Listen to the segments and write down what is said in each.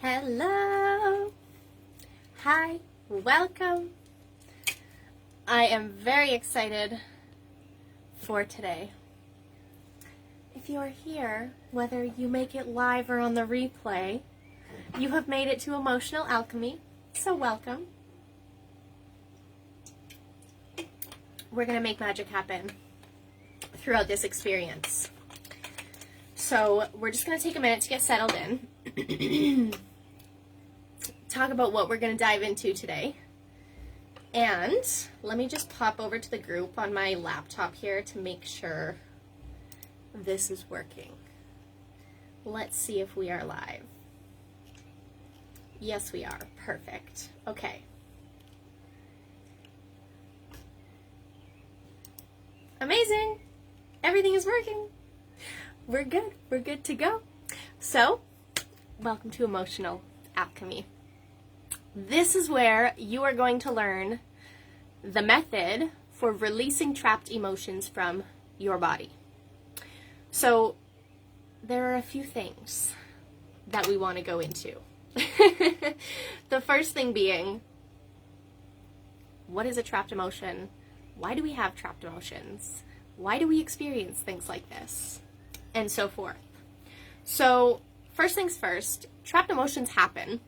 Hello! Hi, welcome! I am very excited for today. If you are here, whether you make it live or on the replay, you have made it to Emotional Alchemy, so welcome. We're going to make magic happen throughout this experience. So we're just going to take a minute to get settled in. Talk about what we're going to dive into today. And let me just pop over to the group on my laptop here to make sure this is working. Let's see if we are live. Yes, we are. Perfect. Okay. Amazing. Everything is working. We're good. We're good to go. So, welcome to Emotional Alchemy. This is where you are going to learn the method for releasing trapped emotions from your body. So, there are a few things that we want to go into. The first thing being, what is a trapped emotion? Why do we have trapped emotions? Why do we experience things like this? And so forth. So, first things first, trapped emotions happen.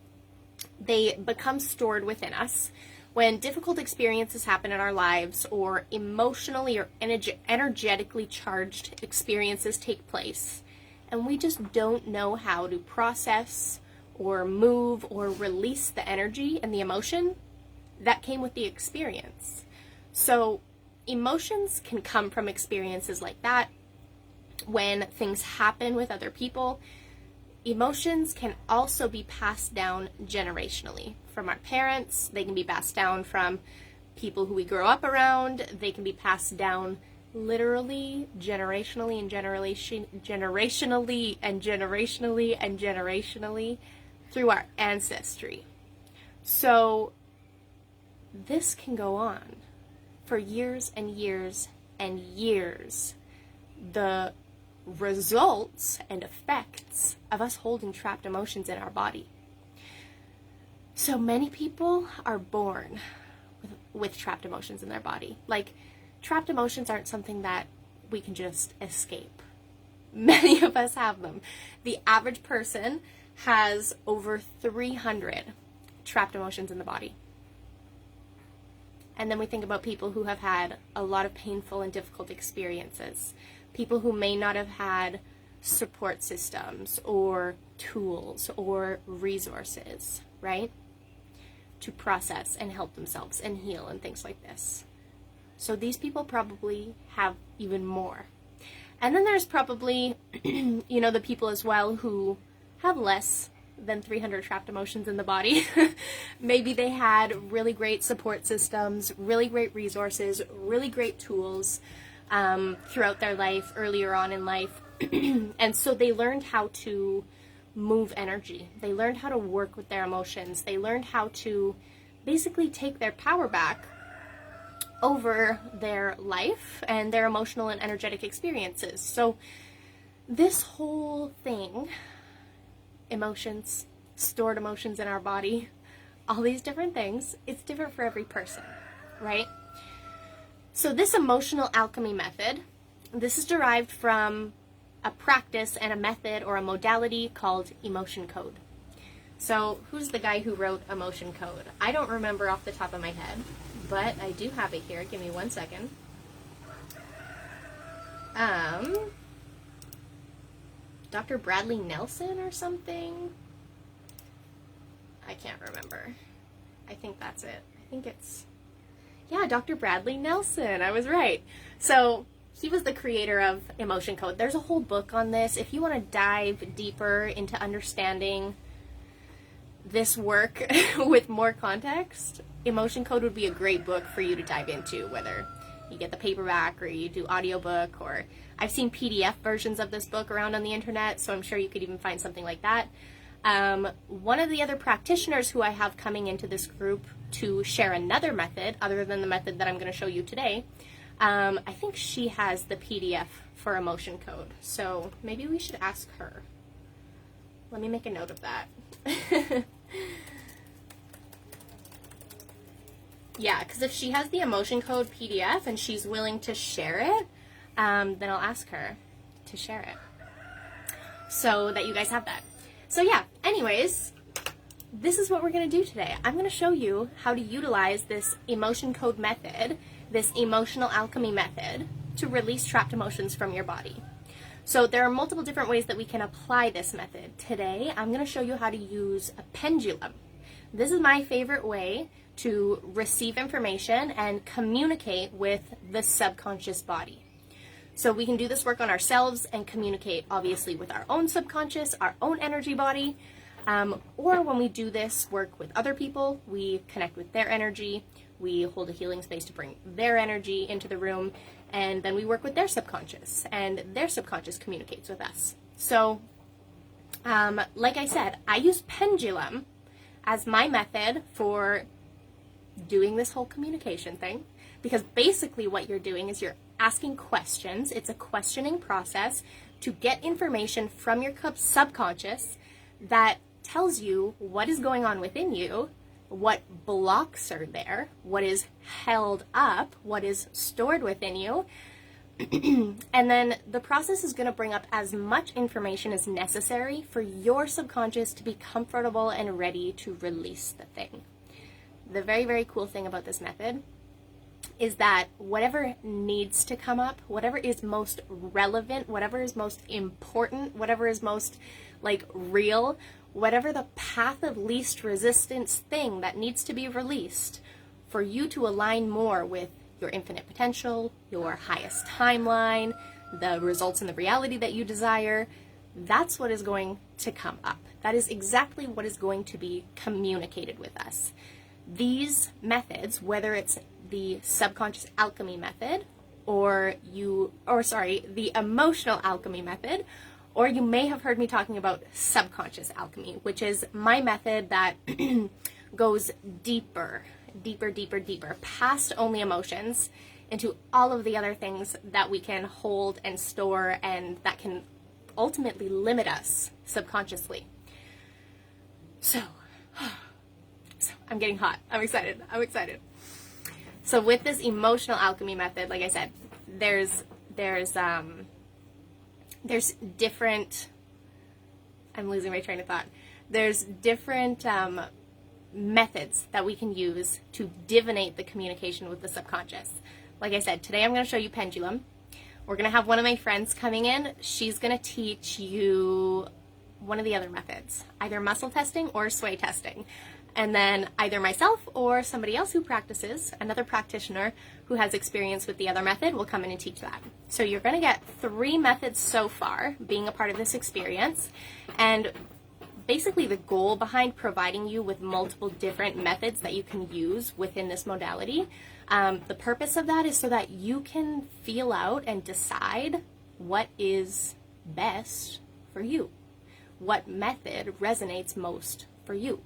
They become stored within us when difficult experiences happen in our lives, or emotionally or energetically charged experiences take place, and we just don't know how to process or move or release the energy and the emotion that came with the experience. So emotions can come from experiences like that. When things happen with other people, emotions can also be passed down generationally from our parents. They can be passed down from people who we grow up around. They can be passed down literally, generationally and generationally through our ancestry. So this can go on for years and years and years. The results and effects of us holding trapped emotions in our body. So many people are born with trapped emotions in their body. Like, trapped emotions aren't something that we can just escape. Many of us have them. The average person has over 300 trapped emotions in the body. And then we think about people who have had a lot of painful and difficult experiences. People who may not have had support systems or tools or resources, right? To process and help themselves and heal and things like this. So these people probably have even more. And then there's probably, the people as well who have less than 300 trapped emotions in the body. Maybe they had really great support systems, really great resources, really great tools throughout their life, earlier on in life. And so they learned how to move energy. They learned how to work with their emotions. They learned how to basically take their power back over their life and their emotional and energetic experiences. So this whole thing, emotions, stored emotions in our body, all these different things, it's different for every person, right? So this emotional alchemy method, this is derived from a practice and a method or a modality called emotion code. So who's the guy who wrote emotion code? I don't remember off the top of my head, but I do have it here. Give me 1 second. Dr. Bradley Nelson or something? I can't remember. I think that's it. I think it's... Yeah, Dr. Bradley Nelson. I was right. So he was the creator of Emotion Code. There's a whole book on this. If you want to dive deeper into understanding this work with more context, Emotion Code would be a great book for you to dive into, whether you get the paperback or you do audiobook, or I've seen PDF versions of this book around on the internet, so I'm sure you could even find something like that. One of the other practitioners who I have coming into this group to share another method, other than the method that I'm going to show you today, I think she has the PDF for Emotion Code, so maybe we should ask her. Let me make a note of that. Yeah, because if she has the emotion code PDF and she's willing to share it, then I'll ask her to share it so that you guys have that. So yeah, anyways, this is what we're going to do today. I'm going to show you how to utilize this emotion code method, this emotional alchemy method, to release trapped emotions from your body. So there are multiple different ways that we can apply this method. Today, I'm going to show you how to use a pendulum. This is my favorite way to receive information and communicate with the subconscious body. So we can do this work on ourselves and communicate, obviously, with our own subconscious, our own energy body, or when we do this work with other people, we connect with their energy, we hold a healing space to bring their energy into the room, and then we work with their subconscious, and their subconscious communicates with us. So, like I said, I use pendulum as my method for doing this whole communication thing, because basically what you're doing is you're asking questions. It's a questioning process to get information from your subconscious that tells you what is going on within you, what blocks are there, what is held up, what is stored within you. And then the process is going to bring up as much information as necessary for your subconscious to be comfortable and ready to release the thing. The very, very cool thing about this method is that whatever needs to come up, whatever is most relevant, whatever is most important, whatever is most real, whatever the path of least resistance thing that needs to be released for you to align more with your infinite potential, your highest timeline, the results and the reality that you desire, that's what is going to come up. That is exactly what is going to be communicated with us. These methods, whether it's the subconscious alchemy method the emotional alchemy method, or you may have heard me talking about subconscious alchemy, which is my method that goes deeper, past only emotions into all of the other things that we can hold and store and that can ultimately limit us subconsciously. So I'm getting hot. I'm excited. So with this emotional alchemy method, like I said, there's different, I'm losing my train of thought. There's different methods that we can use to divinate the communication with the subconscious. Like I said, today I'm going to show you pendulum. We're going to have one of my friends coming in. She's going to teach you one of the other methods, either muscle testing or sway testing. And then either myself or somebody else who practices, another practitioner who has experience with the other method, will come in and teach that. So you're going to get 3 methods so far being a part of this experience. And basically the goal behind providing you with multiple different methods that you can use within this modality, the purpose of that is so that you can feel out and decide what is best for you, what method resonates most for you,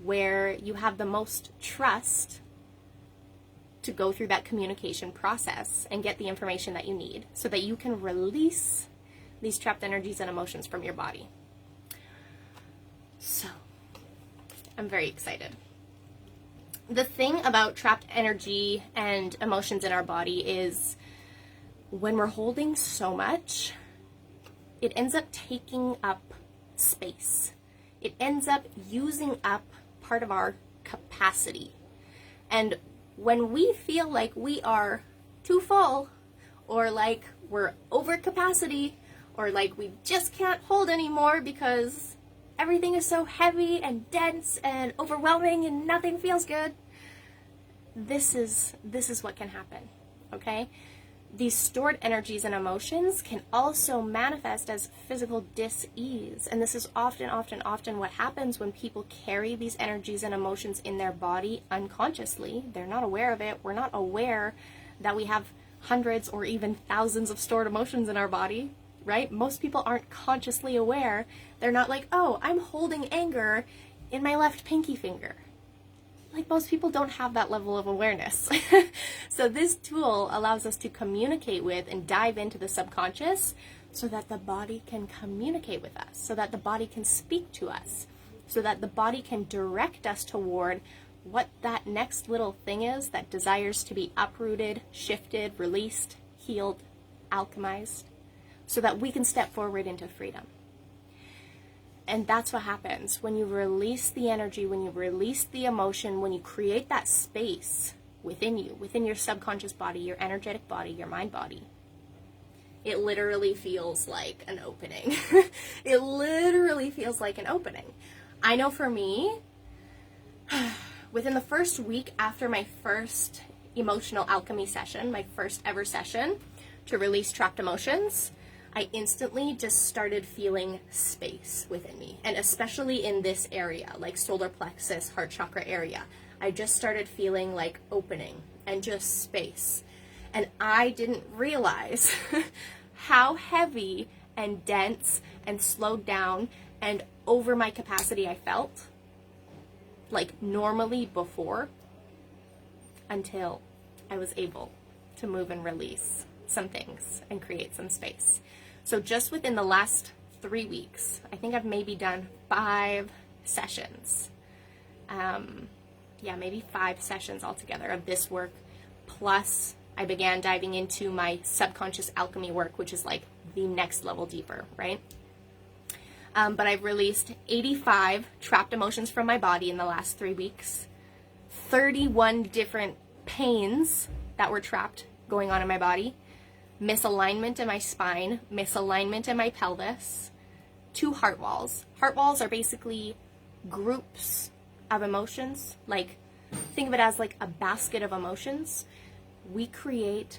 where you have the most trust to go through that communication process and get the information that you need so that you can release these trapped energies and emotions from your body. So, I'm very excited. The thing about trapped energy and emotions in our body is when we're holding so much, it ends up taking up space. It ends up using up part of our capacity. And when we feel like we are too full, or like we're over capacity, or like we just can't hold anymore because everything is so heavy and dense and overwhelming and nothing feels good, this is what can happen, okay? These stored energies and emotions can also manifest as physical dis-ease. And this is often what happens when people carry these energies and emotions in their body unconsciously. They're not aware of it. We're not aware that we have hundreds or even thousands of stored emotions in our body, right? Most people aren't consciously aware. They're not like, oh, I'm holding anger in my left pinky finger. Like, most people don't have that level of awareness. So this tool allows us to communicate with and dive into the subconscious so that the body can communicate with us, so that the body can speak to us. so that the body can direct us toward what that next little thing is that desires to be uprooted, shifted, released, healed, alchemized, so that we can step forward into freedom. And that's what happens when you release the energy, when you release the emotion, when you create that space within you, within your subconscious body, your energetic body, your mind body. It literally feels like an opening. It literally feels like an opening. I know for me, within the first week after my first emotional alchemy session, my first ever session to release trapped emotions, I instantly just started feeling space within me. And especially in this area, like solar plexus, heart chakra area, I just started feeling like opening and just space. And I didn't realize how heavy and dense and slowed down and over my capacity I felt, like normally before, until I was able to move and release some things and create some space. So just within the last 3 weeks, I think I've maybe done 5 sessions. Maybe 5 sessions altogether of this work. Plus, I began diving into my subconscious alchemy work, which is like the next level deeper, right? But I've released 85 trapped emotions from my body in the last 3 weeks. 31 different pains that were trapped going on in my body. Misalignment in my spine, misalignment in my pelvis, 2 heart walls. Heart walls are basically groups of emotions. Like, think of it as like a basket of emotions. We create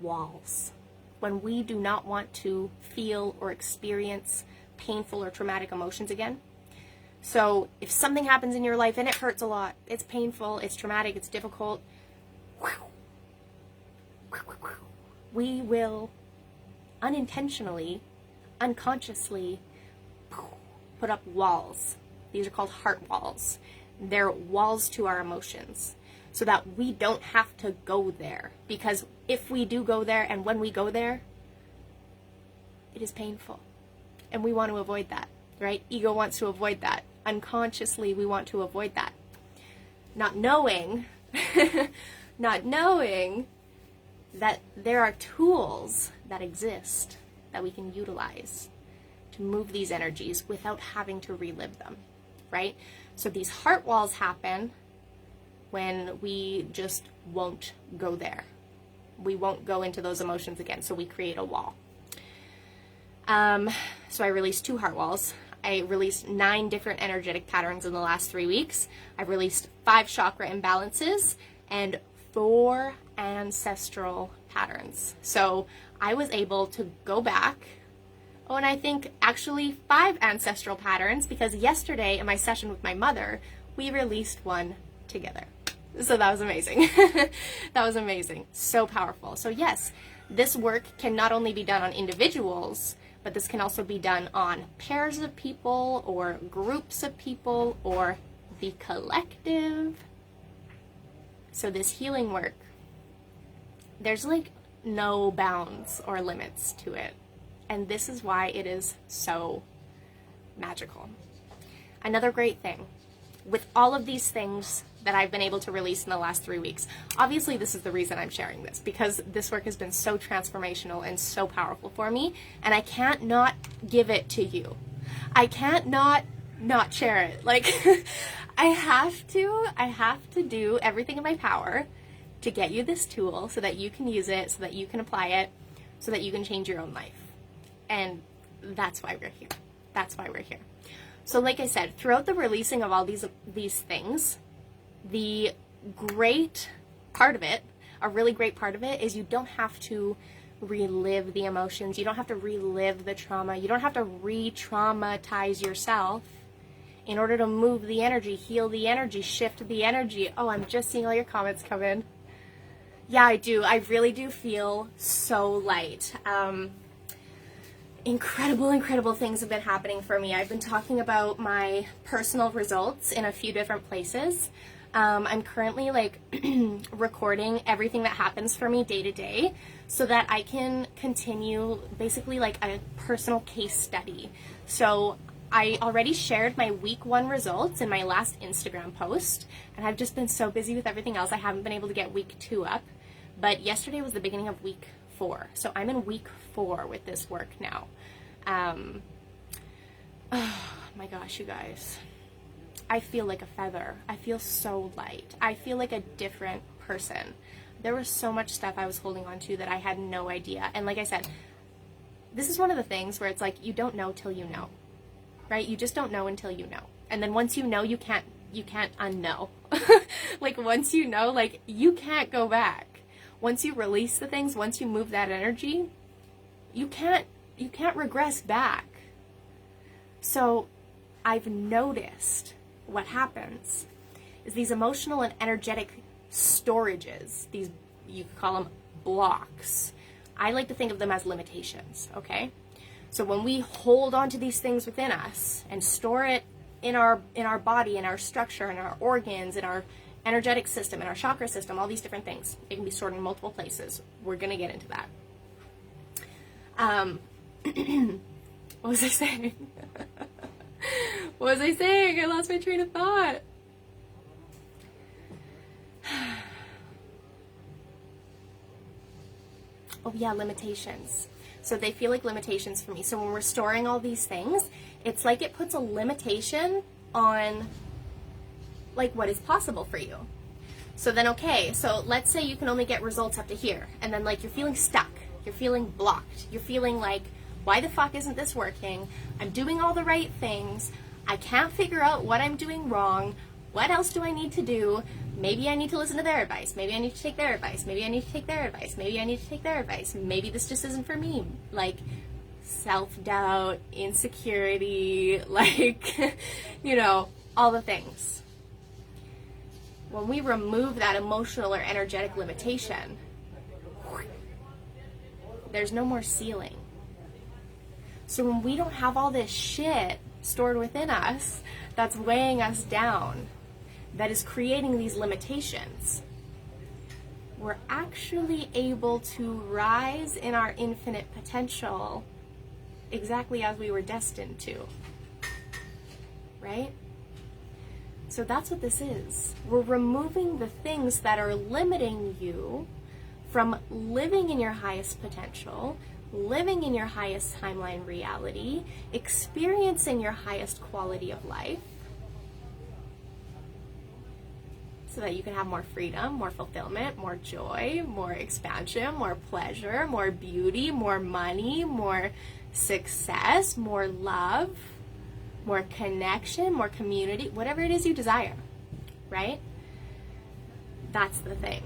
walls when we do not want to feel or experience painful or traumatic emotions again. So if something happens in your life and it hurts a lot, it's painful, it's traumatic, it's difficult, we will unintentionally, unconsciously put up walls. These are called heart walls. They're walls to our emotions so that we don't have to go there. Because if we do go there and when we go there, it is painful. And we want to avoid that, right? Ego wants to avoid that. Unconsciously, we want to avoid that. Not knowing that there are tools that exist that we can utilize to move these energies without having to relive them, right? So these heart walls happen when we just won't go there. We won't go into those emotions again, so we create a wall. So I released 2 heart walls. I released 9 different energetic patterns in the last 3 weeks. I've released 5 chakra imbalances and 4 ancestral patterns. So I was able to go back, and I think actually 5 ancestral patterns, because yesterday in my session with my mother, we released one together. So that was amazing. That was amazing. So powerful. So yes, this work can not only be done on individuals, but this can also be done on pairs of people or groups of people or the collective. So this healing work, there's like no bounds or limits to it. And this is why it is so magical. Another great thing, with all of these things that I've been able to release in the last 3 weeks, obviously this is the reason I'm sharing this, because this work has been so transformational and so powerful for me, and I can't not give it to you. I can't not share it. Like, I have to do everything in my power to get you this tool so that you can use it, so that you can apply it, so that you can change your own life. And that's why we're here. That's why we're here. So like I said, throughout the releasing of all these things, the great part of it, a really great part of it, is you don't have to relive the emotions. You don't have to relive the trauma. You don't have to re-traumatize yourself in order to move the energy, heal the energy, shift the energy. Oh, I'm just seeing all your comments come in. Yeah, I do. I really do feel so light. Incredible things have been happening for me. I've been talking about my personal results in a few different places. I'm currently like recording everything that happens for me day to day so that I can continue basically like a personal case study. So I already shared my week 1 results in my last Instagram post, and I've just been so busy with everything else I haven't been able to get week 2 up. But yesterday was the beginning of week 4, so I'm in week 4 with this work now. Oh my gosh, you guys. I feel like a feather. I feel so light. I feel like a different person. There was so much stuff I was holding on to that I had no idea. And like I said, this is one of the things where it's like you don't know till you know, right? You just don't know until you know. And then once you know, you can't unknow. Like once you know, like you can't go back. Once you release the things, once you move that energy, you can't regress back. So I've noticed what happens is these emotional and energetic storages, these, you could call them blocks. I like to think of them as limitations, okay? So when we hold on to these things within us and store it in our body, in our structure, in our organs, in our energetic system, in our chakra system, all these different things, it can be stored in multiple places. We're gonna get into that. What was I saying? What was I saying? I lost my train of thought. Oh yeah, limitations. So they feel like limitations for me. So when we're storing all these things, it's like it puts a limitation on like what is possible for you. So then, okay, so let's say you can only get results up to here, and then like you're feeling stuck, you're feeling blocked, you're feeling like, why the fuck isn't this working? I'm doing all the right things. I can't figure out what I'm doing wrong. What else do I need to do? Maybe I need to listen to their advice. Maybe I need to take their advice. Maybe I need to take their advice. Maybe I need to take their advice. Maybe this just isn't for me. Like self-doubt, insecurity, like, you know, all the things. When we remove that emotional or energetic limitation, there's no more ceiling. So when we don't have all this shit stored within us that's weighing us down, that is creating these limitations, we're actually able to rise in our infinite potential exactly as we were destined to, right? So that's what this is. We're removing the things that are limiting you from living in your highest potential, living in your highest timeline reality, experiencing your highest quality of life, so that you can have more freedom, more fulfillment, more joy, more expansion, more pleasure, more beauty, more money, more success, more love, more connection, more community, whatever it is you desire, right? That's the thing.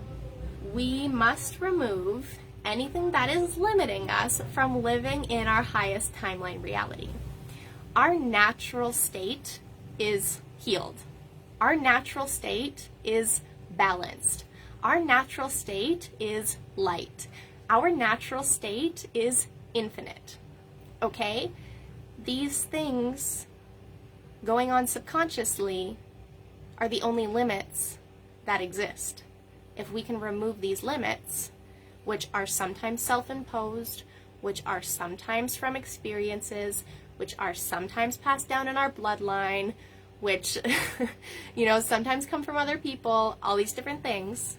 We must remove anything that is limiting us from living in our highest timeline reality. Our natural state is healed. Our natural state is balanced. Our natural state is light. Our natural state is infinite. Okay? These things going on subconsciously are the only limits that exist. If we can remove these limits, which are sometimes self-imposed, which are sometimes from experiences, which are sometimes passed down in our bloodline, which, you know, sometimes come from other people, all these different things,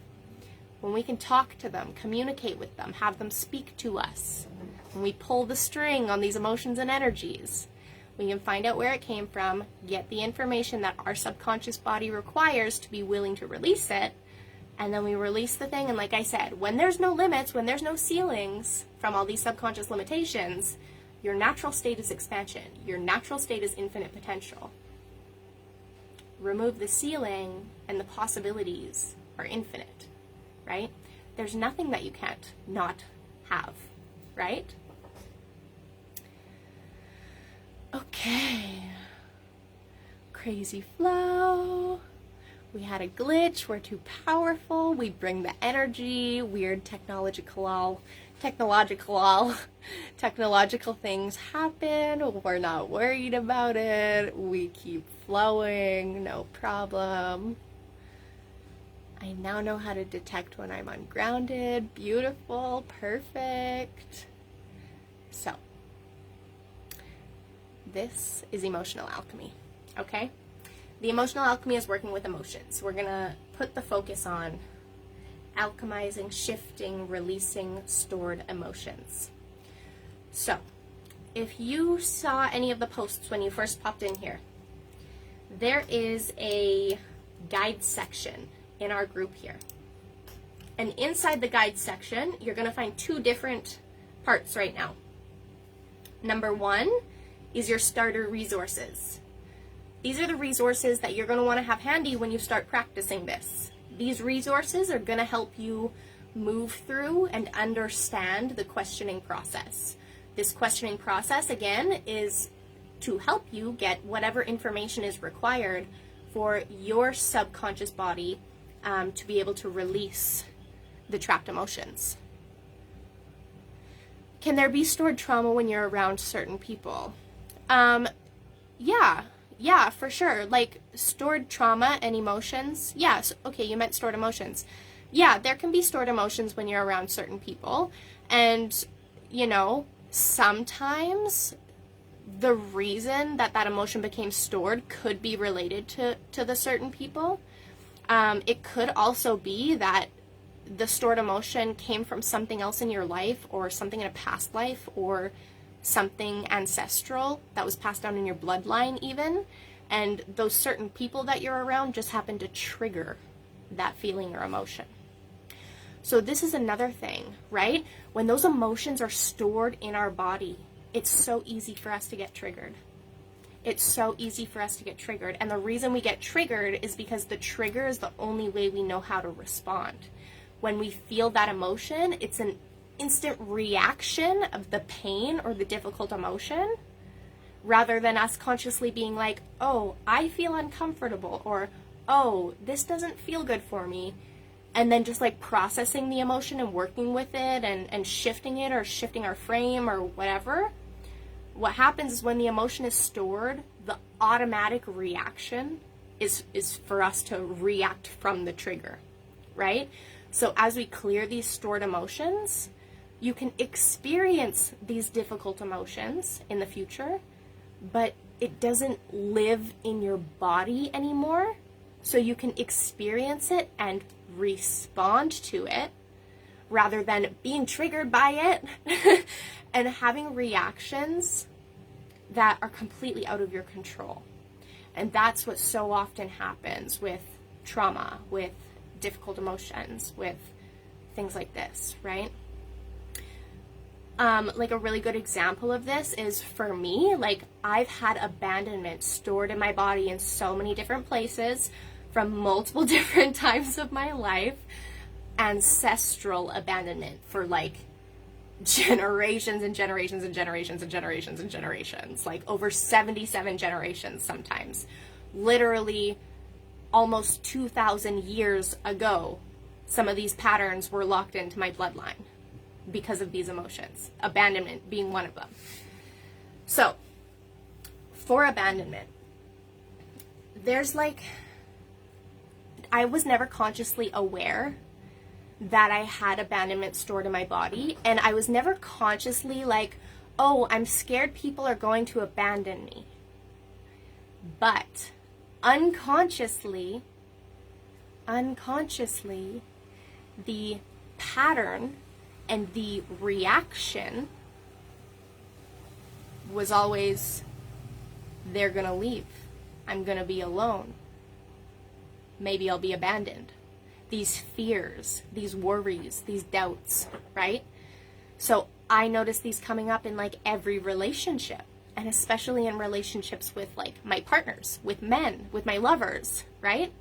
when we can talk to them, communicate with them, have them speak to us, when we pull the string on these emotions and energies, we can find out where it came from, get the information that our subconscious body requires to be willing to release it, and then we release the thing. And like I said, when there's no limits, when there's no ceilings from all these subconscious limitations, your natural state is expansion. Your natural state is infinite potential. Remove the ceiling and the possibilities are infinite, right? There's nothing that you can't not have, right? Okay. Crazy flow. We had a glitch. We're too powerful. We bring the energy. Weird technological things happen. We're not worried about it. We keep flowing. No problem. I now know how to detect when I'm ungrounded. Beautiful. Perfect. So, This is emotional alchemy, okay? The emotional alchemy is working with emotions. We're gonna put the focus on alchemizing, shifting, releasing stored emotions. So, if you saw any of the posts when you first popped in here, there is a guide section in our group here. And inside the guide section, you're going to find two different parts right now. Number one is your starter resources. These are the resources that you're going to want to have handy when you start practicing this. These resources are going to help you move through and understand the questioning process. This questioning process, again, is to help you get whatever information is required for your subconscious body to be able to release the trapped emotions. Can there be stored trauma when you're around certain people? Yeah, for sure. Like stored trauma and emotions. Yes, okay, you meant stored emotions. Yeah, there can be stored emotions when you're around certain people. And, you know, sometimes the reason that that emotion became stored could be related to the certain people. It could also be that the stored emotion came from something else in your life, or something in a past life, or something ancestral that was passed down in your bloodline even, and those certain people that you're around just happen to trigger that feeling or emotion. So this is another thing, right? When those emotions are stored in our body, it's so easy for us to get triggered. It's so easy for us to get triggered. And the reason we get triggered is because the trigger is the only way we know how to respond. When we feel that emotion, it's an instant reaction of the pain or the difficult emotion, rather than us consciously being like, oh, I feel uncomfortable, or, oh, this doesn't feel good for me. And then just like processing the emotion and working with it and shifting it, or shifting our frame or whatever. What happens is when the emotion is stored, the automatic reaction is for us to react from the trigger, right? So as we clear these stored emotions, you can experience these difficult emotions in the future, but it doesn't live in your body anymore. So you can experience it and respond to it rather than being triggered by it and having reactions that are completely out of your control. And that's what so often happens with trauma, with difficult emotions, with things like this, right? Like a really good example of this is for me, like I've had abandonment stored in my body in so many different places from multiple different times of my life. Ancestral abandonment for like generations and generations and generations and generations and generations, like over 77 generations sometimes. Literally almost 2,000 years ago, some of these patterns were locked into my bloodline because of these emotions, abandonment being one of them. So, for abandonment, there's like, I was never consciously aware that I had abandonment stored in my body, and I was never consciously like, oh, I'm scared people are going to abandon me. But unconsciously, the pattern and the reaction was always, they're gonna leave. I'm gonna be alone. Maybe I'll be abandoned. These fears, these worries, these doubts, right? So I notice these coming up in like every relationship, and especially in relationships with like my partners, with men, with my lovers, right?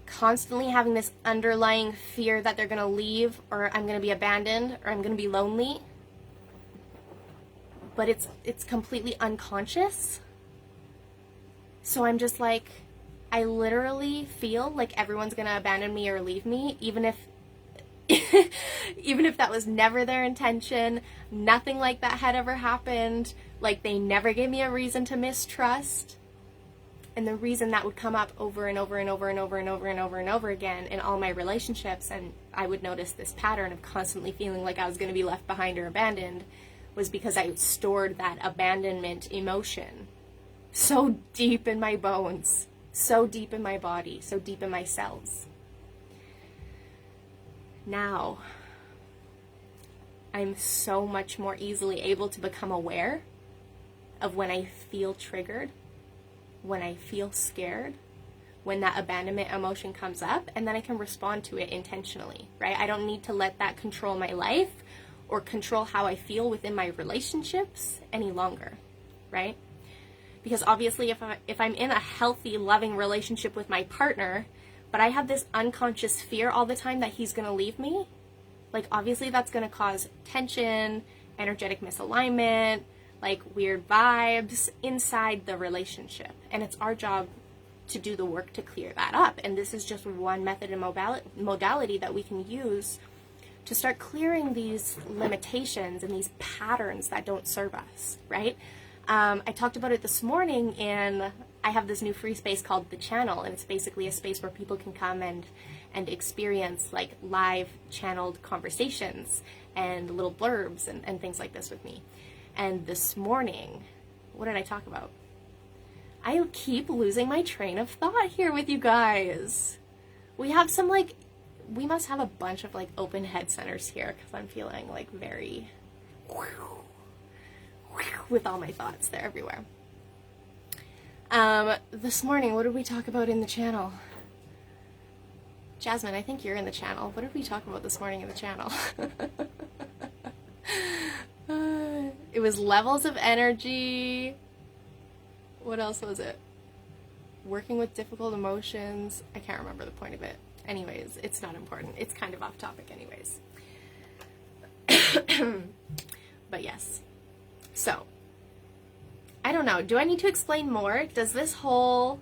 Constantly having this underlying fear that they're gonna leave, or I'm gonna be abandoned, or I'm gonna be lonely. But it's completely unconscious. So I'm just like, I literally feel like everyone's gonna abandon me or leave me, even if that was never their intention. Nothing like that had ever happened. Like, they never gave me a reason to mistrust. And the reason that would come up over and over and over and over and over and over and over again in all my relationships, and I would notice this pattern of constantly feeling like I was going to be left behind or abandoned, was because I stored that abandonment emotion so deep in my bones, so deep in my body, so deep in my cells. Now, I'm so much more easily able to become aware of when I feel triggered, when I feel scared, when that abandonment emotion comes up, and then I can respond to it intentionally, right? I don't need to let that control my life or control how I feel within my relationships any longer, right? Because obviously if I'm in a healthy, loving relationship with my partner, but I have this unconscious fear all the time that he's gonna leave me, like obviously that's gonna cause tension, energetic misalignment, like weird vibes inside the relationship. And it's our job to do the work to clear that up. And this is just one method and modality that we can use to start clearing these limitations and these patterns that don't serve us, right? I talked about it this morning, and I have this new free space called The Channel, and it's basically a space where people can come and experience like live channeled conversations and little blurbs and things like this with me. And this morning, what did I talk about? I keep losing my train of thought here with you guys. We have some we must have a bunch of like open head centers here, because I'm feeling like very with all my thoughts. They're everywhere. This morning, what did we talk about in the channel? Jasmine, I think you're in the channel. What did we talk about this morning in the channel? It was levels of energy. What else was it? Working with difficult emotions. I can't remember the point of it. Anyways, it's not important. It's kind of off topic anyways. But yes. So, I don't know. Do I need to explain more? Does this whole...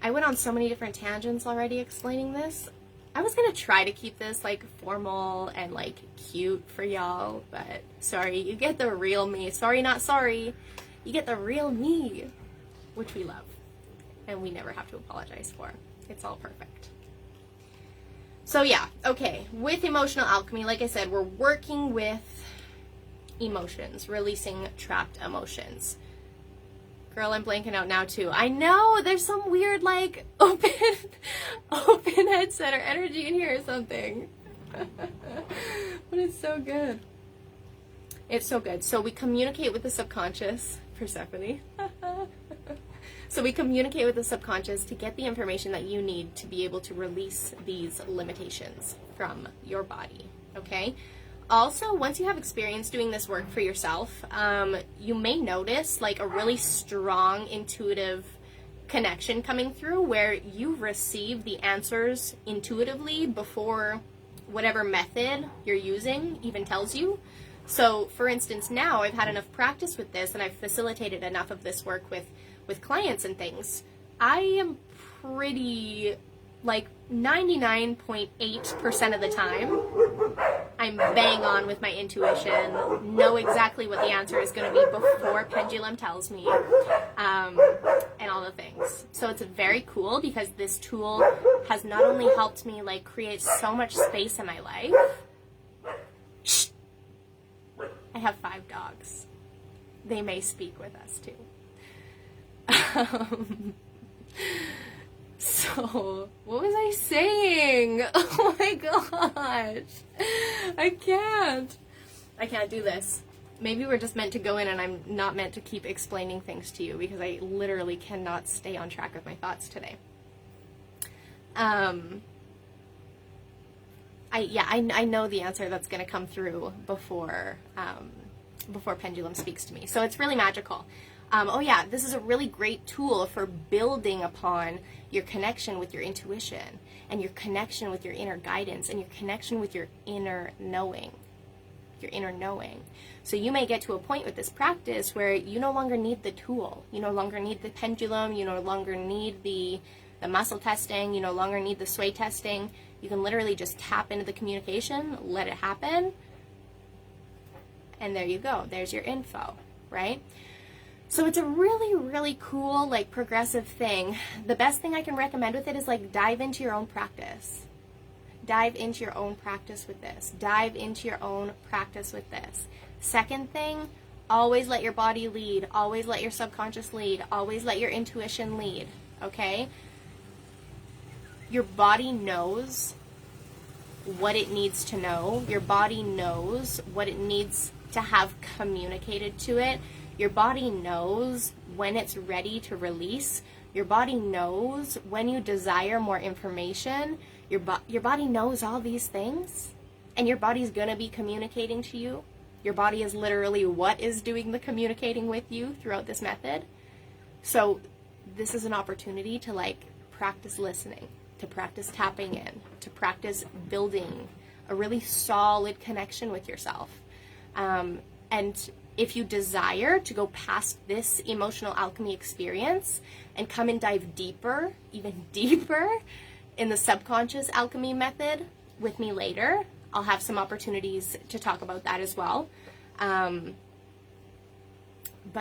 I went on so many different tangents already explaining this. I was going to try to keep this like formal and like cute for y'all, but sorry, you get the real me. Sorry, not sorry. You get the real me, which we love, and we never have to apologize for. It's all perfect. So yeah, okay, with emotional alchemy, like I said, we're working with emotions, releasing trapped emotions. Girl, I'm blanking out now too. I know, there's some weird like open head center energy in here or something. But it's so good. It's so good. So we communicate with the subconscious, Persephone. So we communicate with the subconscious to get the information that you need to be able to release these limitations from your body, okay? Also, once you have experience doing this work for yourself, you may notice like a really strong intuitive connection coming through where you receive the answers intuitively before whatever method you're using even tells you. So, for instance, now I've had enough practice with this and I've facilitated enough of this work with clients and things. I am pretty, like 99.8% of the time, I'm bang on with my intuition, know exactly what the answer is going to be before pendulum tells me, and all the things. So it's very cool because this tool has not only helped me like create so much space in my life. I have 5 dogs. They may speak with us too. So, what was I saying? Oh my gosh. I can't do this. Maybe we're just meant to go in and I'm not meant to keep explaining things to you because I literally cannot stay on track with my thoughts today. I know the answer that's going to come through before pendulum speaks to me. So it's really magical. Oh yeah, this is a really great tool for building upon your connection with your intuition and your connection with your inner guidance and your connection with your inner knowing. So you may get to a point with this practice where you no longer need the tool. You no longer need the pendulum. You no longer need the muscle testing. You no longer need the sway testing. You can literally just tap into the communication, let it happen, and there you go. There's your info, right? So it's a really, really cool, like, progressive thing. The best thing I can recommend with it is, like, dive into your own practice. Dive into your own practice with this. Dive into your own practice with this. Second thing, always let your body lead. Always let your subconscious lead. Always let your intuition lead, okay? Your body knows what it needs to know. Your body knows what it needs to have communicated to it. Your body knows when it's ready to release. Your body knows when you desire more information. Your body knows all these things, and your body's gonna be communicating to you. Your body is literally what is doing the communicating with you throughout this method. So this is an opportunity to like practice listening, to practice tapping in, to practice building a really solid connection with yourself. And if you desire to go past this emotional alchemy experience and come and dive deeper, even deeper, in the subconscious alchemy method with me later, I'll have some opportunities to talk about that as well. But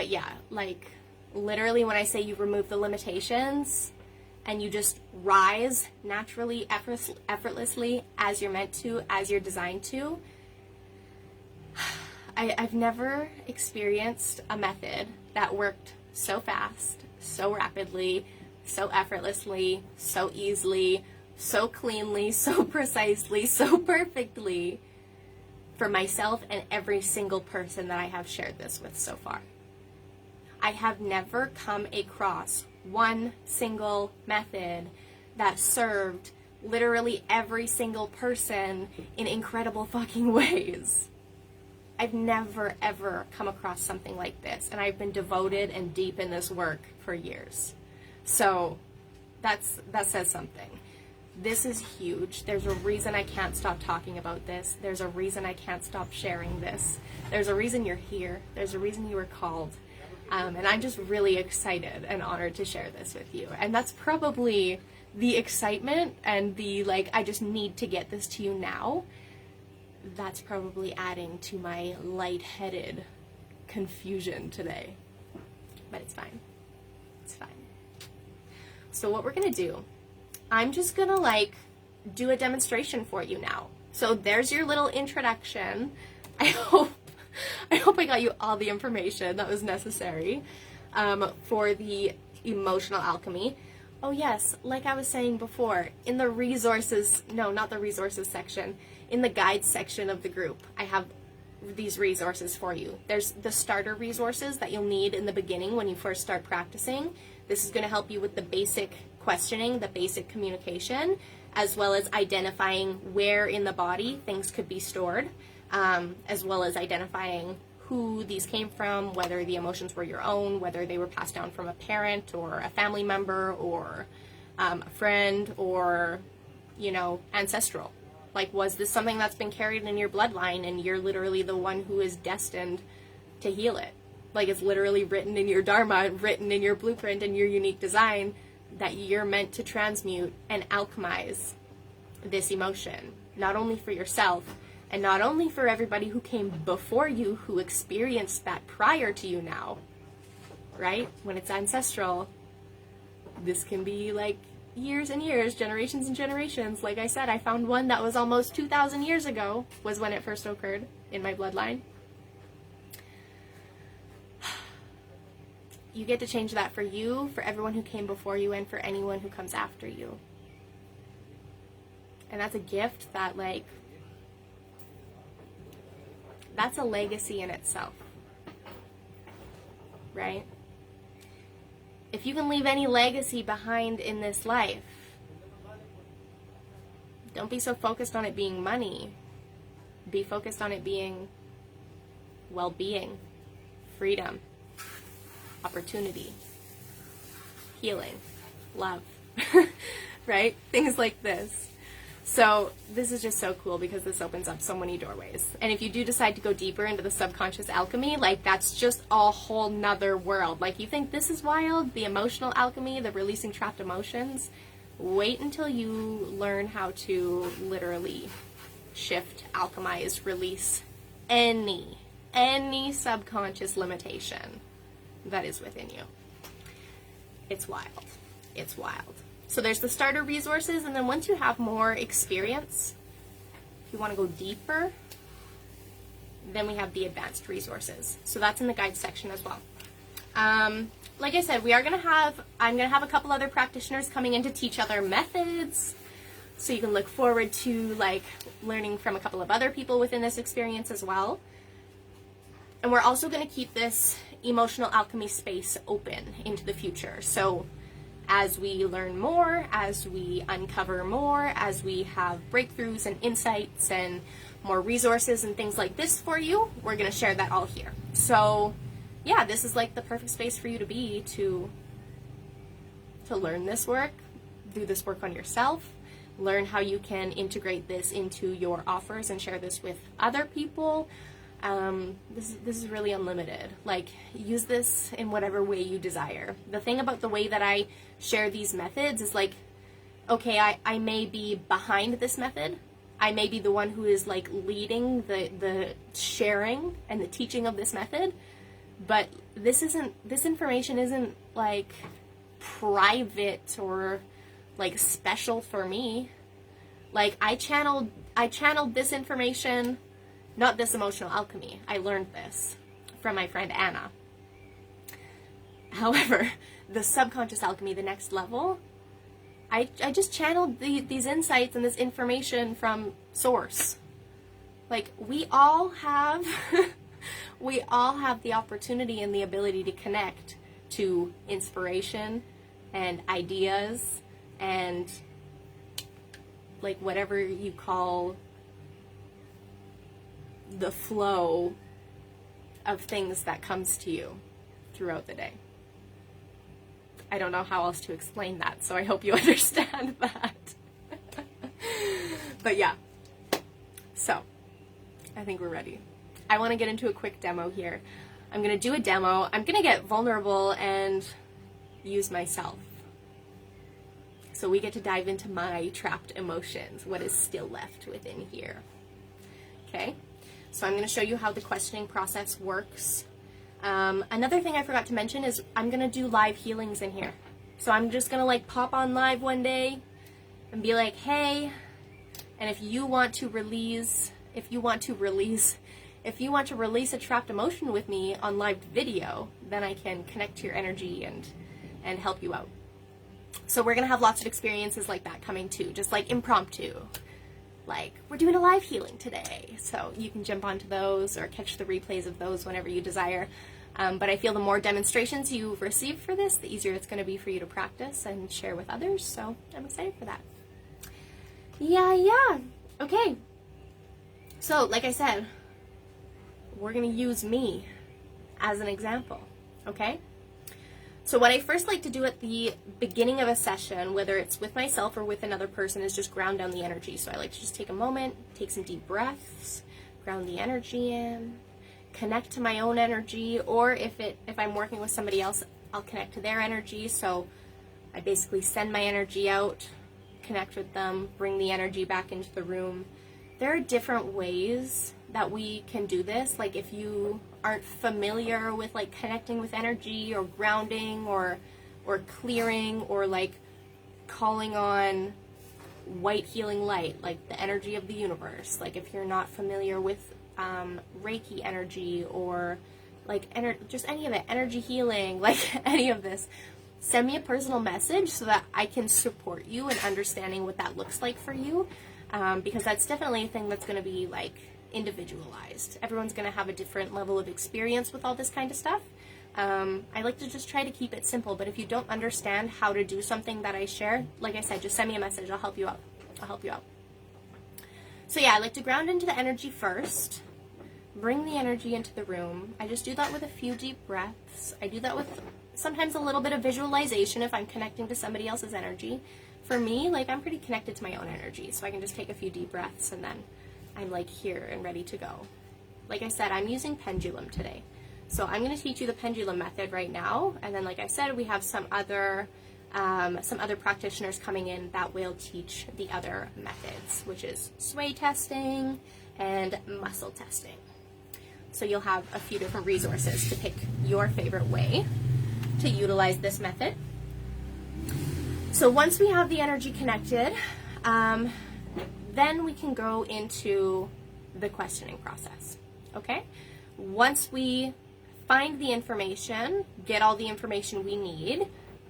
yeah, like literally when I say you remove the limitations and you just rise naturally, effortlessly, as you're meant to, as you're designed to, I've never experienced a method that worked so fast, so rapidly, so effortlessly, so easily, so cleanly, so precisely, so perfectly for myself and every single person that I have shared this with so far. I have never come across one single method that served literally every single person in incredible fucking ways. I've never, ever come across something like this, and I've been devoted and deep in this work for years. So that says something. This is huge. There's a reason I can't stop talking about this. There's a reason I can't stop sharing this. There's a reason you're here. There's a reason you were called. And I'm just really excited and honored to share this with you. And that's probably the excitement and the, like, I just need to get this to you now. That's probably adding to my lightheaded confusion today. But it's fine. It's fine. So what we're going to do, I'm just going to like do a demonstration for you now. So there's your little introduction. I hope I got you all the information that was necessary for the emotional alchemy. Oh yes, like I was saying before, in the resources, no, not the resources section, in the guides section of the group, I have these resources for you. There's the starter resources that you'll need in the beginning when you first start practicing. This is going to help you with the basic questioning, the basic communication, as well as identifying where in the body things could be stored, as well as identifying who these came from, whether the emotions were your own, whether they were passed down from a parent or a family member or a friend or, you know, ancestral. Like, was this something that's been carried in your bloodline and you're literally the one who is destined to heal it? Like, it's literally written in your dharma, written in your blueprint and your unique design that you're meant to transmute and alchemize this emotion, not only for yourself and not only for everybody who came before you, who experienced that prior to you now, right? When it's ancestral, this can be like years and years, generations and generations. Like I said, I found one that was almost 2,000 years ago was when it first occurred in my bloodline. You get to change that for you, for everyone who came before you, and for anyone who comes after you. And that's a gift that, like, that's a legacy in itself, right? If you can leave any legacy behind in this life, don't be so focused on it being money. Be focused on it being well-being, freedom, opportunity, healing, love, right? Things like this. So this is just so cool because this opens up so many doorways. And if you do decide to go deeper into the subconscious alchemy, like, that's just a whole nother world. Like, you think this is wild, the emotional alchemy, the releasing trapped emotions? Wait until you learn how to literally shift, alchemize, release any subconscious limitation that is within you. It's wild. It's wild. So there's the starter resources, and then once you have more experience, if you want to go deeper, then we have the advanced resources. So that's in the guide section as well. Like I said, I'm gonna have a couple other practitioners coming in to teach other methods. So you can look forward to like learning from a couple of other people within this experience as well. And we're also going to keep this emotional alchemy space open into the future. So as we learn more, as we uncover more, as we have breakthroughs and insights and more resources and things like this for you, we're going to share that all here. So yeah, this is like the perfect space for you to be to learn this work, do this work on yourself, learn how you can integrate this into your offers and share this with other people. This is really unlimited. Like, use this in whatever way you desire. The thing about the way that I share these methods is like, okay, I may be behind this method. I may be the one who is like leading the sharing and the teaching of this method, but this information isn't like private or like special for me. Like, I channeled this information, not this emotional alchemy. I learned this from my friend Anna. However, the subconscious alchemy, the next level, I just channeled these insights and this information from source. Like, we all have the opportunity and the ability to connect to inspiration and ideas and like whatever you call the flow of things that comes to you throughout the day. I don't know how else to explain that, so I hope you understand that. But yeah, so I think we're ready. I want to get into a quick demo here. I'm going to do a demo. I'm going to get vulnerable and use myself. So we get to dive into my trapped emotions, what is still left within here. Okay, so I'm going to show you how the questioning process works. Another thing I forgot to mention is I'm going to do live healings in here. So I'm just going to like pop on live one day and be like, hey, and if you want to release a trapped emotion with me on live video, then I can connect to your energy and help you out. So we're going to have lots of experiences like that coming too, just like impromptu. Like, we're doing a live healing today. So you can jump onto those or catch the replays of those whenever you desire. But I feel the more demonstrations you receive for this, the easier it's going to be for you to practice and share with others. So I'm excited for that. Yeah. Okay. So, like I said, we're going to use me as an example, okay? So what I first like to do at the beginning of a session, whether it's with myself or with another person, is just ground down the energy. So I like to just take a moment, take some deep breaths, ground the energy in, connect to my own energy, or if I'm working with somebody else, I'll connect to their energy. So I basically send my energy out, connect with them, bring the energy back into the room. There are different ways that we can do this. Like, if you aren't familiar with like connecting with energy or grounding or clearing or like calling on white healing light, like the energy of the universe, like if you're not familiar with Reiki energy or like just any of it, energy healing, like any of this, send me a personal message so that I can support you in understanding what that looks like for you. Because that's definitely a thing that's going to be like individualized. Everyone's going to have a different level of experience with all this kind of stuff. I like to just try to keep it simple, but if you don't understand how to do something that I share, like I said, just send me a message. I'll help you out. So yeah, I like to ground into the energy first, bring the energy into the room. I just do that with a few deep breaths. I do that with sometimes a little bit of visualization if I'm connecting to somebody else's energy. For me, like, I'm pretty connected to my own energy, so I can just take a few deep breaths and then I'm like here and ready to go. Like I said, I'm using pendulum today. So I'm going to teach you the pendulum method right now, and then like I said, we have some other practitioners coming in that will teach the other methods, which is sway testing and muscle testing. So you'll have a few different resources to pick your favorite way to utilize this method. So once we have the energy connected, then we can go into the questioning process. okay? Once we find the information, get all the information we need,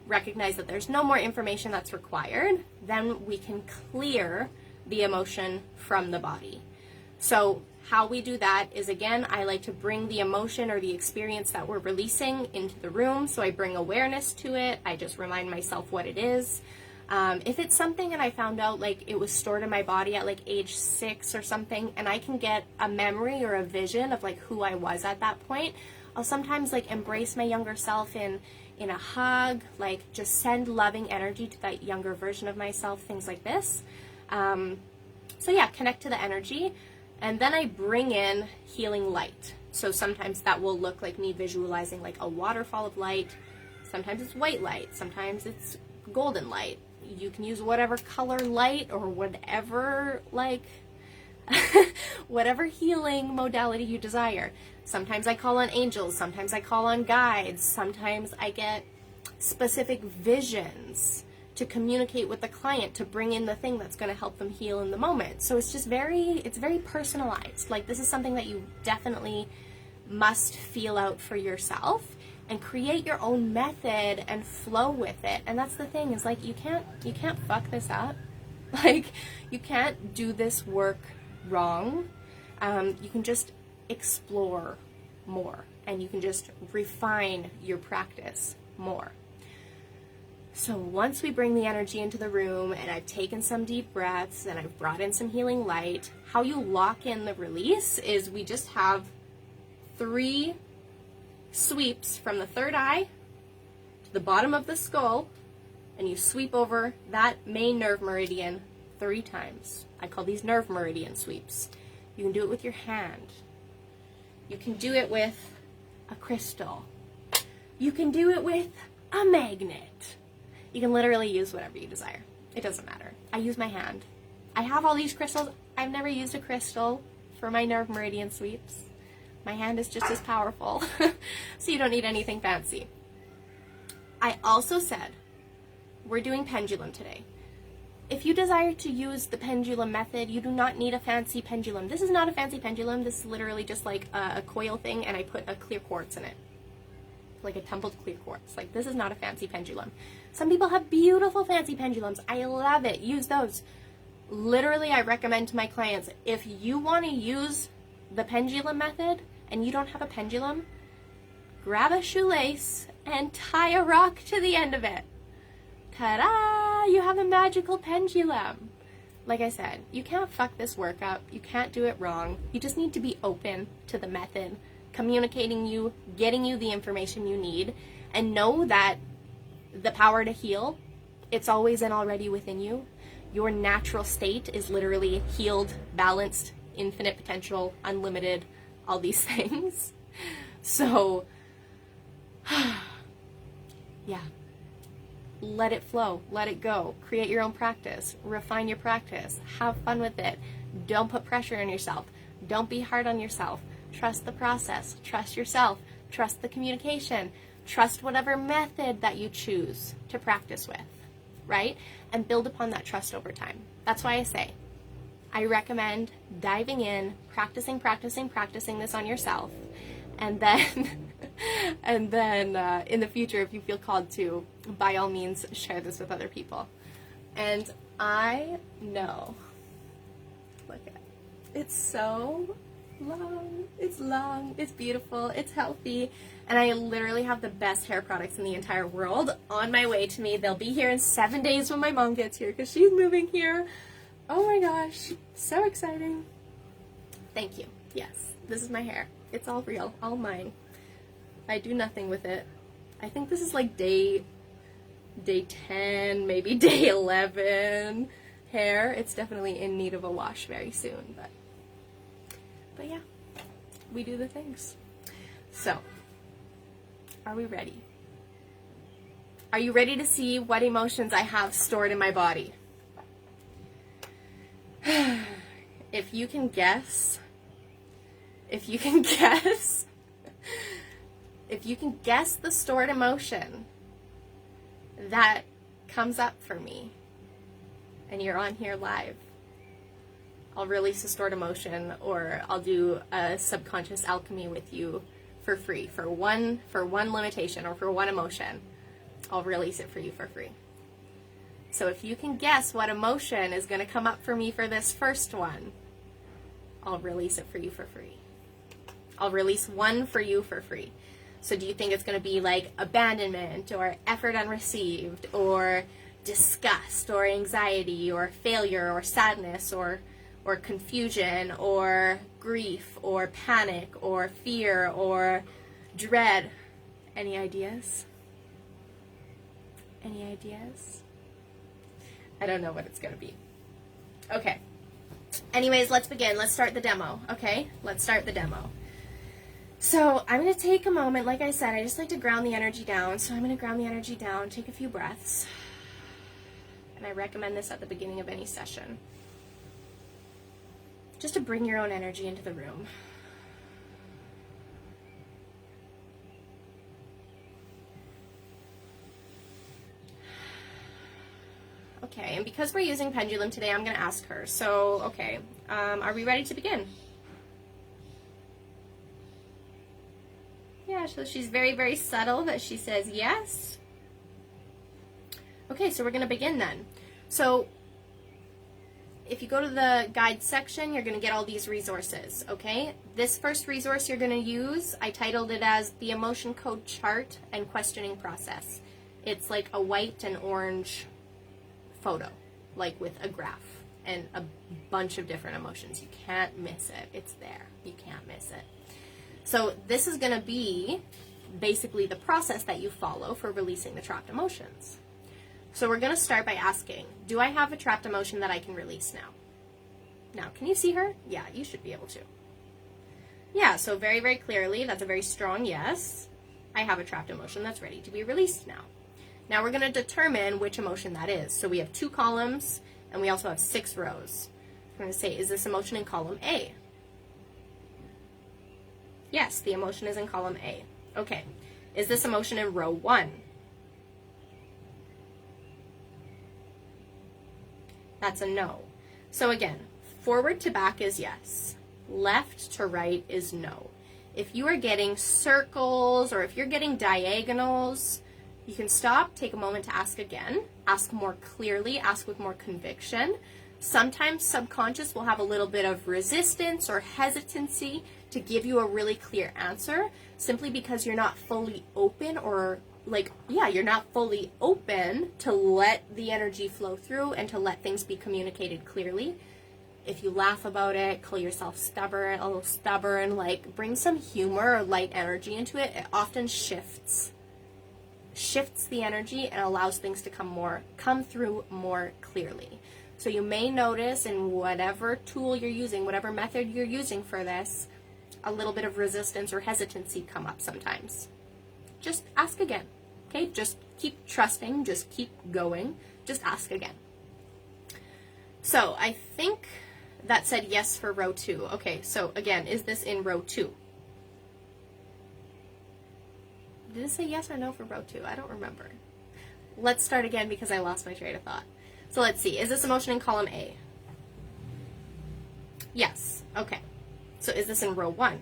recognize that there's no more information that's required, then we can clear the emotion from the body. So how we do that is, again, I like to bring the emotion or the experience that we're releasing into the room. So I bring awareness to it. I just remind myself what it is. If it's something and I found out like it was stored in my body at like age 6 or something, and I can get a memory or a vision of like who I was at that point, I'll sometimes like embrace my younger self in a hug, like just send loving energy to that younger version of myself, things like this. So yeah, connect to the energy. And then I bring in healing light. So sometimes that will look like me visualizing like a waterfall of light. Sometimes it's white light. Sometimes it's golden light. You can use whatever color light or whatever like whatever healing modality you desire. Sometimes I call on angels. Sometimes I call on guides. Sometimes I get specific visions to communicate with the client to bring in the thing that's going to help them heal in the moment. So it's just it's very personalized. Like, this is something that you definitely must feel out for yourself and create your own method and flow with it. And that's the thing, is like, you can't fuck this up. Like, you can't do this work wrong. You can just explore more, and you can just refine your practice more. So once we bring the energy into the room and I've taken some deep breaths and I've brought in some healing light, how you lock in the release is we just have 3 sweeps from the third eye to the bottom of the skull, and you sweep over that main nerve meridian 3 times. I call these nerve meridian sweeps. You can do it with your hand. You can do it with a crystal. You can do it with a magnet. You can literally use whatever you desire. It doesn't matter. I use my hand. I have all these crystals. I've never used a crystal for my nerve meridian sweeps. My hand is just as powerful. So you don't need anything fancy. I also said we're doing pendulum today. If you desire to use the pendulum method, you do not need a fancy pendulum. This is not a fancy pendulum. This is literally just like a coil thing, and I put a clear quartz in it. Like a tumbled clear quartz. Like, this is not a fancy pendulum. Some people have beautiful fancy pendulums. I love it. Use those. Literally, I recommend to my clients, if you want to use the pendulum method and you don't have a pendulum, grab a shoelace and tie a rock to the end of it. Ta-da! You have a magical pendulum. Like I said, you can't fuck this work up. You can't do it wrong. You just need to be open to the method, communicating you, getting you the information you need, and know that the power to heal, it's always and already within you. Your natural state is literally healed, balanced, infinite potential, unlimited, all these things. So, yeah. Let it flow. Let it go. Create your own practice. Refine your practice. Have fun with it. Don't put pressure on yourself. Don't be hard on yourself. Trust the process. Trust yourself. Trust the communication. Trust whatever method that you choose to practice with, right? And build upon that trust over time. That's why I say, I recommend diving in, practicing this on yourself, and then in the future, if you feel called to, by all means, share this with other people. And I know, look at it, it's so long, it's beautiful, it's healthy, and I literally have the best hair products in the entire world on my way to me. They'll be here in 7 days when my mom gets here, because she's moving here. Oh my gosh, so exciting. Thank you. Yes, this is my hair. It's all real, all mine. I do nothing with it. I think this is like day 10, maybe day 11 hair. It's definitely in need of a wash very soon, but yeah, we do the things. So, are we ready? Are you ready to see what emotions I have stored in my body? If you can guess the stored emotion that comes up for me, and you're on here live, I'll release a stored emotion, or I'll do a subconscious alchemy with you for free for one limitation or for one emotion. I'll release it for you for free. So if you can guess what emotion is going to come up for me for this first one, I'll release it for you for free. I'll release one for you for free. So do you think it's going to be like abandonment or effort unreceived or disgust or anxiety or failure or sadness or confusion or grief or panic or fear or dread? Any ideas? Any ideas? I don't know what it's going to be. Okay. Anyways, let's begin. Let's start the demo, okay? Let's start the demo. So I'm going to take a moment. Like I said, I just like to ground the energy down. So I'm going to ground the energy down, take a few breaths. And I recommend this at the beginning of any session, just to bring your own energy into the room. Okay, and because we're using pendulum today, I'm going to ask her. So, okay, are we ready to begin? Yeah, so she's very, very subtle that she says yes. Okay, so we're going to begin then. So if you go to the guide section, you're going to get all these resources, okay? This first resource you're going to use, I titled it as the Emotion Code Chart and Questioning Process. It's like a white and orange photo, like with a graph and a bunch of different emotions. You can't miss it. It's there. You can't miss it. So this is going to be basically the process that you follow for releasing the trapped emotions. So we're going to start by asking, do I have a trapped emotion that I can release now? Now, can you see her? Yeah, you should be able to. Yeah, so very, very clearly, that's a very strong yes. I have a trapped emotion that's ready to be released now. Now we're going to determine which emotion that is. So we have 2 columns, and we also have 6 rows. I'm going to say, is this emotion in column A? Yes, the emotion is in column A. Okay. Is this emotion in row 1? That's a no. So again, forward to back is yes. Left to right is no. If you are getting circles or if you're getting diagonals, you can stop, take a moment to ask again, ask more clearly, ask with more conviction. Sometimes subconscious will have a little bit of resistance or hesitancy to give you a really clear answer, simply because you're not fully open, or you're not fully open to let the energy flow through and to let things be communicated clearly. If you laugh about it, call yourself stubborn, a little stubborn, like bring some humor or light energy into it, it often shifts the energy and allows things to come through more clearly. So you may notice in whatever tool you're using, whatever method you're using for this, a little bit of resistance or hesitancy come up sometimes. Just ask again, okay? Just keep trusting, just keep going, just ask again. So I think that said yes for row 2. Okay, so again, is this in row 2? Did it say yes or no for row 2? I don't remember. Let's start again because I lost my train of thought. So let's see, is this emotion in column A? Yes, okay. So is this in row 1?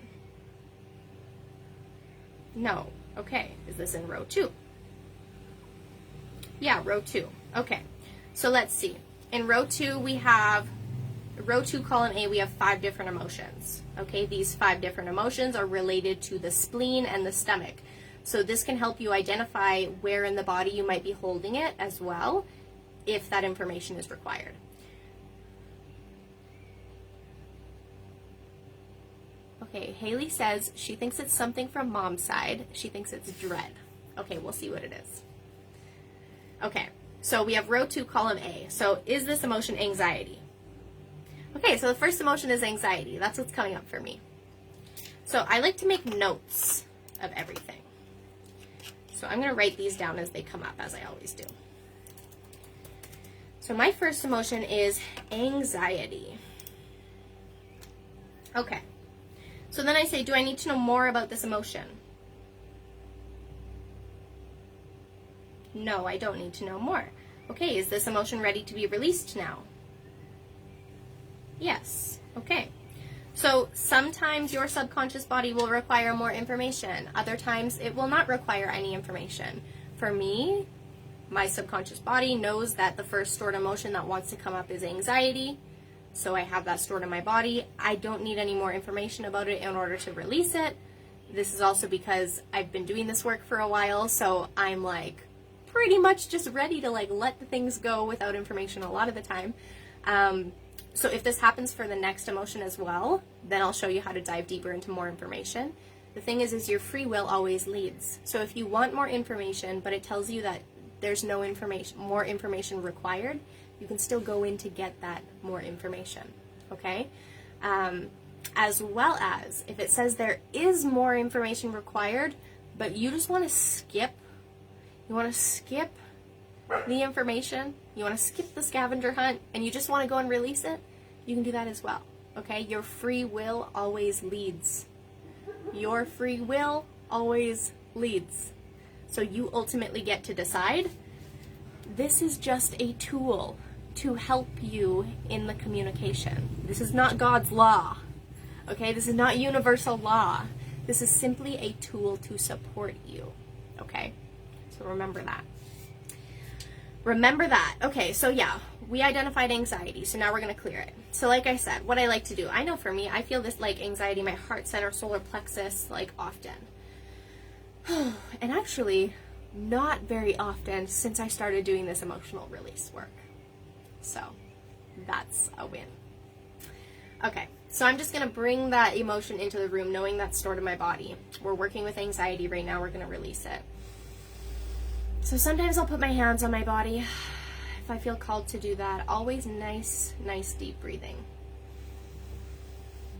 No, okay. Is this in row 2? Yeah, row 2. Okay, so let's see. In row 2, row 2, column A, we have 5 different emotions. Okay, these 5 different emotions are related to the spleen and the stomach. So this can help you identify where in the body you might be holding it as well, if that information is required. Okay, Haley says she thinks it's something from mom's side. She thinks it's dread. Okay, we'll see what it is. Okay, so we have row 2, column A. So is this emotion anxiety? Okay, so the first emotion is anxiety. That's what's coming up for me. So I like to make notes of everything. So I'm going to write these down as they come up, as I always do. So my first emotion is anxiety. Okay. So then I say, do I need to know more about this emotion? No, I don't need to know more. Okay, is this emotion ready to be released now? Yes. Okay. So sometimes your subconscious body will require more information. Other times it will not require any information. For me, my subconscious body knows that the first stored emotion that wants to come up is anxiety. So I have that stored in my body. I don't need any more information about it in order to release it. This is also because I've been doing this work for a while, so I'm like pretty much just ready to like let the things go without information a lot of the time. So if this happens for the next emotion as well, then I'll show you how to dive deeper into more information. The thing is your free will always leads. So if you want more information, but it tells you that there's no information, more information required, you can still go in to get that more information, okay? As well as, if it says there is more information required, but you just want to skip, the information, you want to skip the scavenger hunt, and you just want to go and release it, you can do that as well, okay? Your free will always leads. Your free will always leads. So you ultimately get to decide. This is just a tool to help you in the communication. This is not God's law, okay? This is not universal law. This is simply a tool to support you, okay? So remember that. Remember that. Okay, so yeah, we identified anxiety, so now we're going to clear it. So like I said, what I like to do, I know for me, I feel this like anxiety, my heart center, solar plexus, like often. And actually, not very often since I started doing this emotional release work. So that's a win. Okay, so I'm just going to bring that emotion into the room, knowing that's stored in my body. We're working with anxiety right now. We're going to release it. So sometimes I'll put my hands on my body if I feel called to do that. Always nice deep breathing.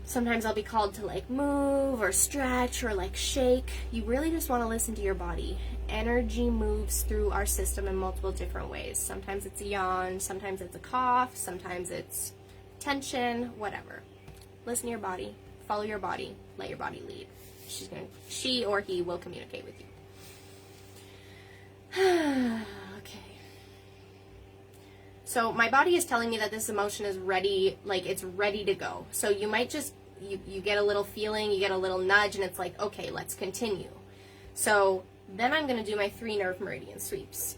Sometimes I'll be called to like move or stretch or like shake. You really just want to listen to your body. Energy moves through our system in multiple different ways. Sometimes it's a yawn, sometimes it's a cough, sometimes it's tension, whatever. Listen to your body, follow your body, let your body lead. She or he will communicate with you. Okay. So my body is telling me that this emotion is ready, like it's ready to go. So you might just, you get a little feeling, you get a little nudge, and it's like, okay, let's continue. So then I'm going to do my 3 nerve meridian sweeps.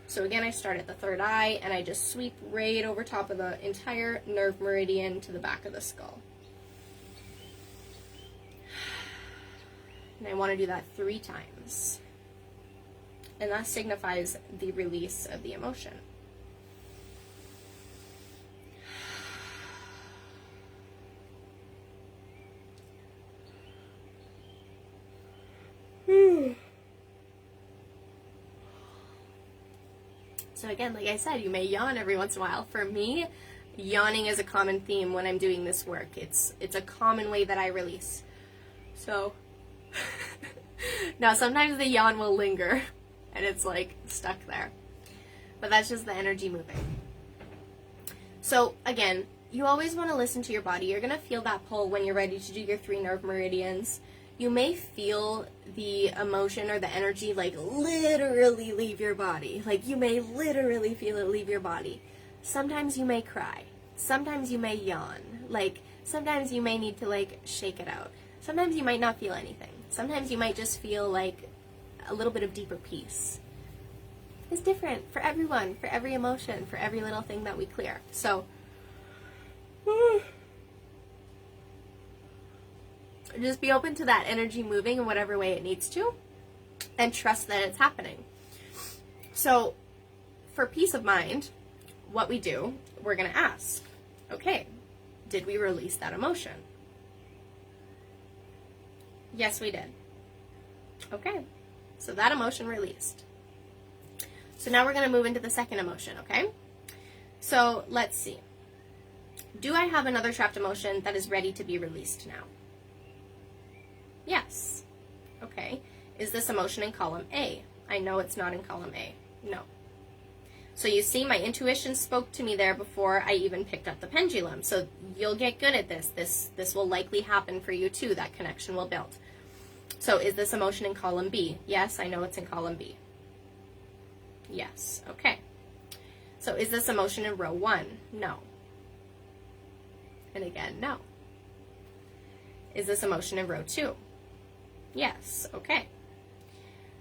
So again, I start at the third eye, and I just sweep right over top of the entire nerve meridian to the back of the skull. And I want to do that 3 times. And that signifies the release of the emotion. So again, like I said, you may yawn every once in a while. For me, yawning is a common theme when I'm doing this work. It's a common way that I release. So now sometimes the yawn will linger and it's like stuck there. But that's just the energy moving. So again, you always want to listen to your body. You're going to feel that pull when you're ready to do your 3 nerve meridians. You may feel the emotion or the energy like literally leave your body. Like you may literally feel it leave your body. Sometimes you may cry. Sometimes you may yawn. Like sometimes you may need to like shake it out. Sometimes you might not feel anything. Sometimes you might just feel like a little bit of deeper peace. It's different for everyone, for every emotion, for every little thing that we clear. So just be open to that energy moving in whatever way it needs to, and trust that it's happening. So for peace of mind, what we do, we're going to ask, okay, did we release that emotion? Yes, we did. Okay, so that emotion released. So now we're going to move into the second emotion, okay? So let's see. Do I have another trapped emotion that is ready to be released now? Yes. Okay. Is this emotion in column A? I know it's not in column A. No. So you see, my intuition spoke to me there before I even picked up the pendulum. So you'll get good at this. This will likely happen for you too. That connection will build. So is this emotion in column B? Yes, I know it's in column B. Yes. Okay. So is this emotion in row 1? No. And again, no. Is this emotion in row 2? Yes. Okay.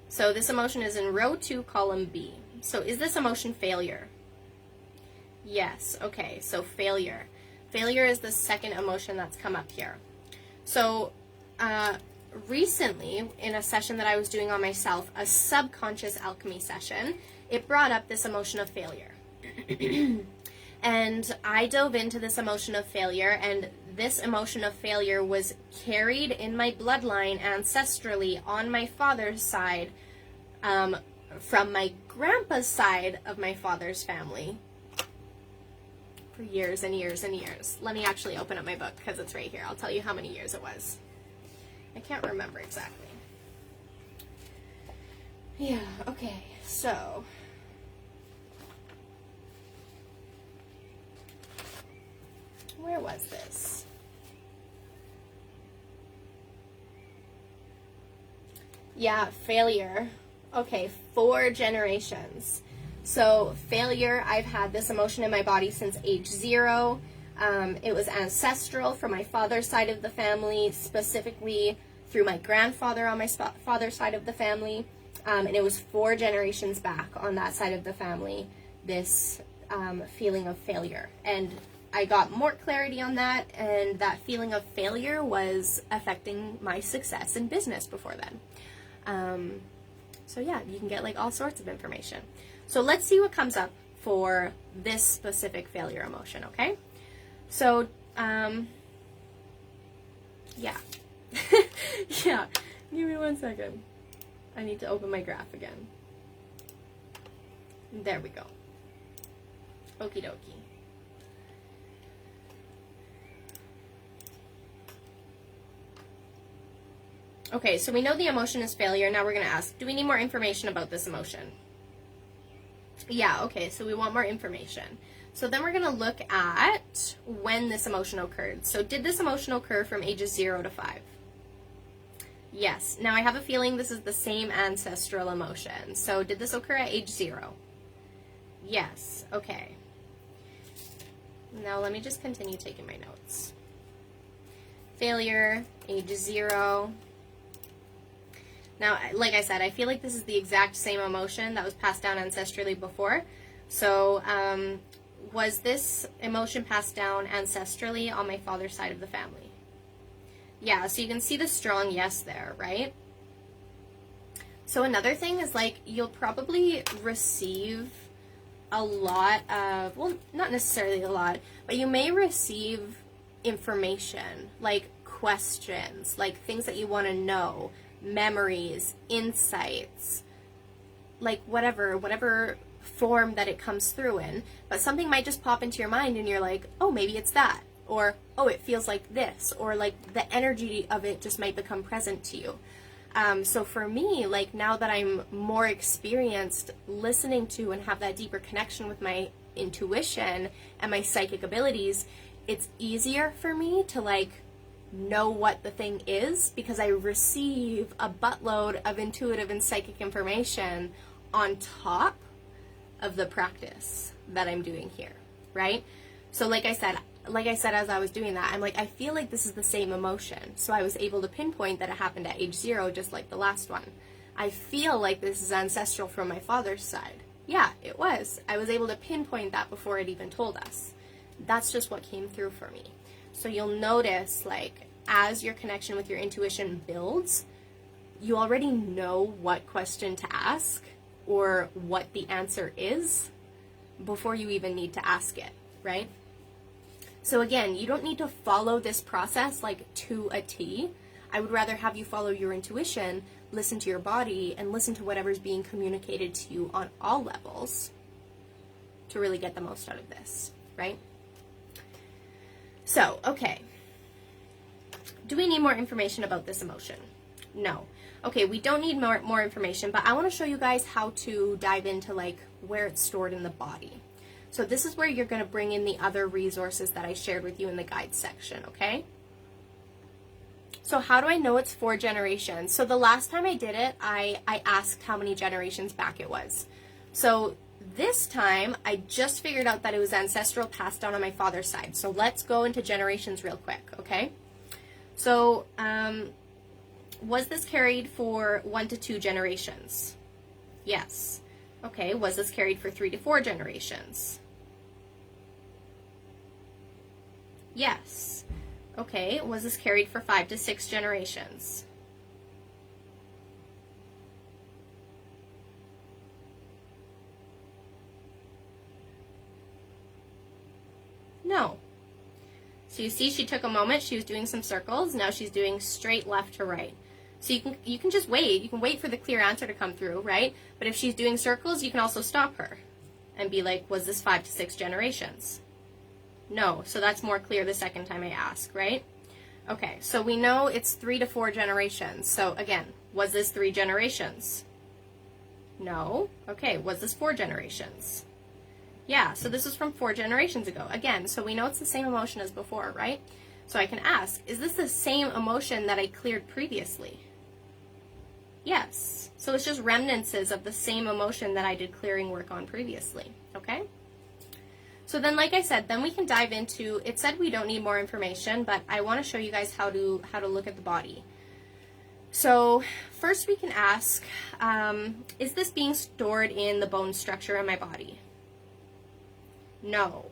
So this emotion is in row 2, column B. So is this emotion failure? Yes. Okay. So failure. Failure is the second emotion that's come up here. So recently, in a session that I was doing on myself, a subconscious alchemy session, it brought up this emotion of failure. And I dove into this emotion of failure, and this emotion of failure was carried in my bloodline ancestrally on my father's side, from my grandpa's side of my father's family for years and years and years. Let me actually open up my book because it's right here. I'll tell you how many years it was. I can't remember exactly. Yeah, okay, so where was this? Yeah, failure. Okay, 4 generations. So failure, I've had this emotion in my body since age 0. It was ancestral from my father's side of the family, specifically through my grandfather on my father's side of the family. And it was 4 generations back on that side of the family, this feeling of failure. And I got more clarity on that, and that feeling of failure was affecting my success in business before then. So yeah, you can get like all sorts of information. So let's see what comes up for this specific failure emotion, okay? So, yeah. Yeah, give me 1 second. I need to open my graph again. There we go. Okie dokie. Okay, so we know the emotion is failure. Now we're going to ask, do we need more information about this emotion? Yeah, okay, so we want more information. So then we're going to look at when this emotion occurred. So did this emotion occur from ages 0 to 5? Yes. Now I have a feeling this is the same ancestral emotion. So did this occur at age 0? Yes. Okay. Now let me just continue taking my notes. Failure, age 0. Now, like I said, I feel like this is the exact same emotion that was passed down ancestrally before. So, was this emotion passed down ancestrally on my father's side of the family? Yeah, so you can see the strong yes there, right? So another thing is, like, you'll probably receive a lot of, well, not necessarily a lot, but you may receive information, like questions, like things that you want to know, memories, insights, like whatever form that it comes through in, but something might just pop into your mind and you're like, oh, maybe it's that, or oh, it feels like this, or like the energy of it just might become present to you. So for me, like now that I'm more experienced listening to and have that deeper connection with my intuition and my psychic abilities, it's easier for me to like know what the thing is because I receive a buttload of intuitive and psychic information on top of the practice that I'm doing here, right? So like I said, as I was doing that, I'm like, I feel like this is the same emotion. So I was able to pinpoint that it happened at age 0, just like the last one. I feel like this is ancestral from my father's side. Yeah, it was. I was able to pinpoint that before it even told us. That's just what came through for me. So you'll notice, like, as your connection with your intuition builds, you already know what question to ask or what the answer is before you even need to ask it, right? So again, you don't need to follow this process like to a T. I would rather have you follow your intuition, listen to your body, and listen to whatever's being communicated to you on all levels to really get the most out of this, right? So, okay. Do we need more information about this emotion? No. Okay, we don't need more information, but I want to show you guys how to dive into like where it's stored in the body. So this is where you're going to bring in the other resources that I shared with you in the guide section, okay? So how do I know it's 4 generations? So the last time I did it, I asked how many generations back it was. So This time, I just figured out that it was ancestral passed down on my father's side. So let's go into generations real quick, okay? So, was this carried for 1 to 2 generations? Yes. Okay, was this carried for 3 to 4 generations? Yes. Okay, was this carried for 5 to 6 generations? No. So you see, she took a moment, she was doing some circles, now she's doing straight left to right. So you can just wait, you can wait for the clear answer to come through, right? But if she's doing circles, you can also stop her and be like, was this 5 to 6 generations? No, so that's more clear the second time I ask, right? Okay, so we know it's 3 to 4 generations. So again, was this 3 generations? No. Okay, was this 4 generations? Yeah, so this was from 4 generations ago. Again, so we know it's the same emotion as before, right? So I can ask, is this the same emotion that I cleared previously? Yes. So it's just remnants of the same emotion that I did clearing work on previously, okay? So then, like I said, then we can dive into, it said we don't need more information, but I want to show you guys how to look at the body. So first we can ask, is this being stored in the bone structure in my body? No.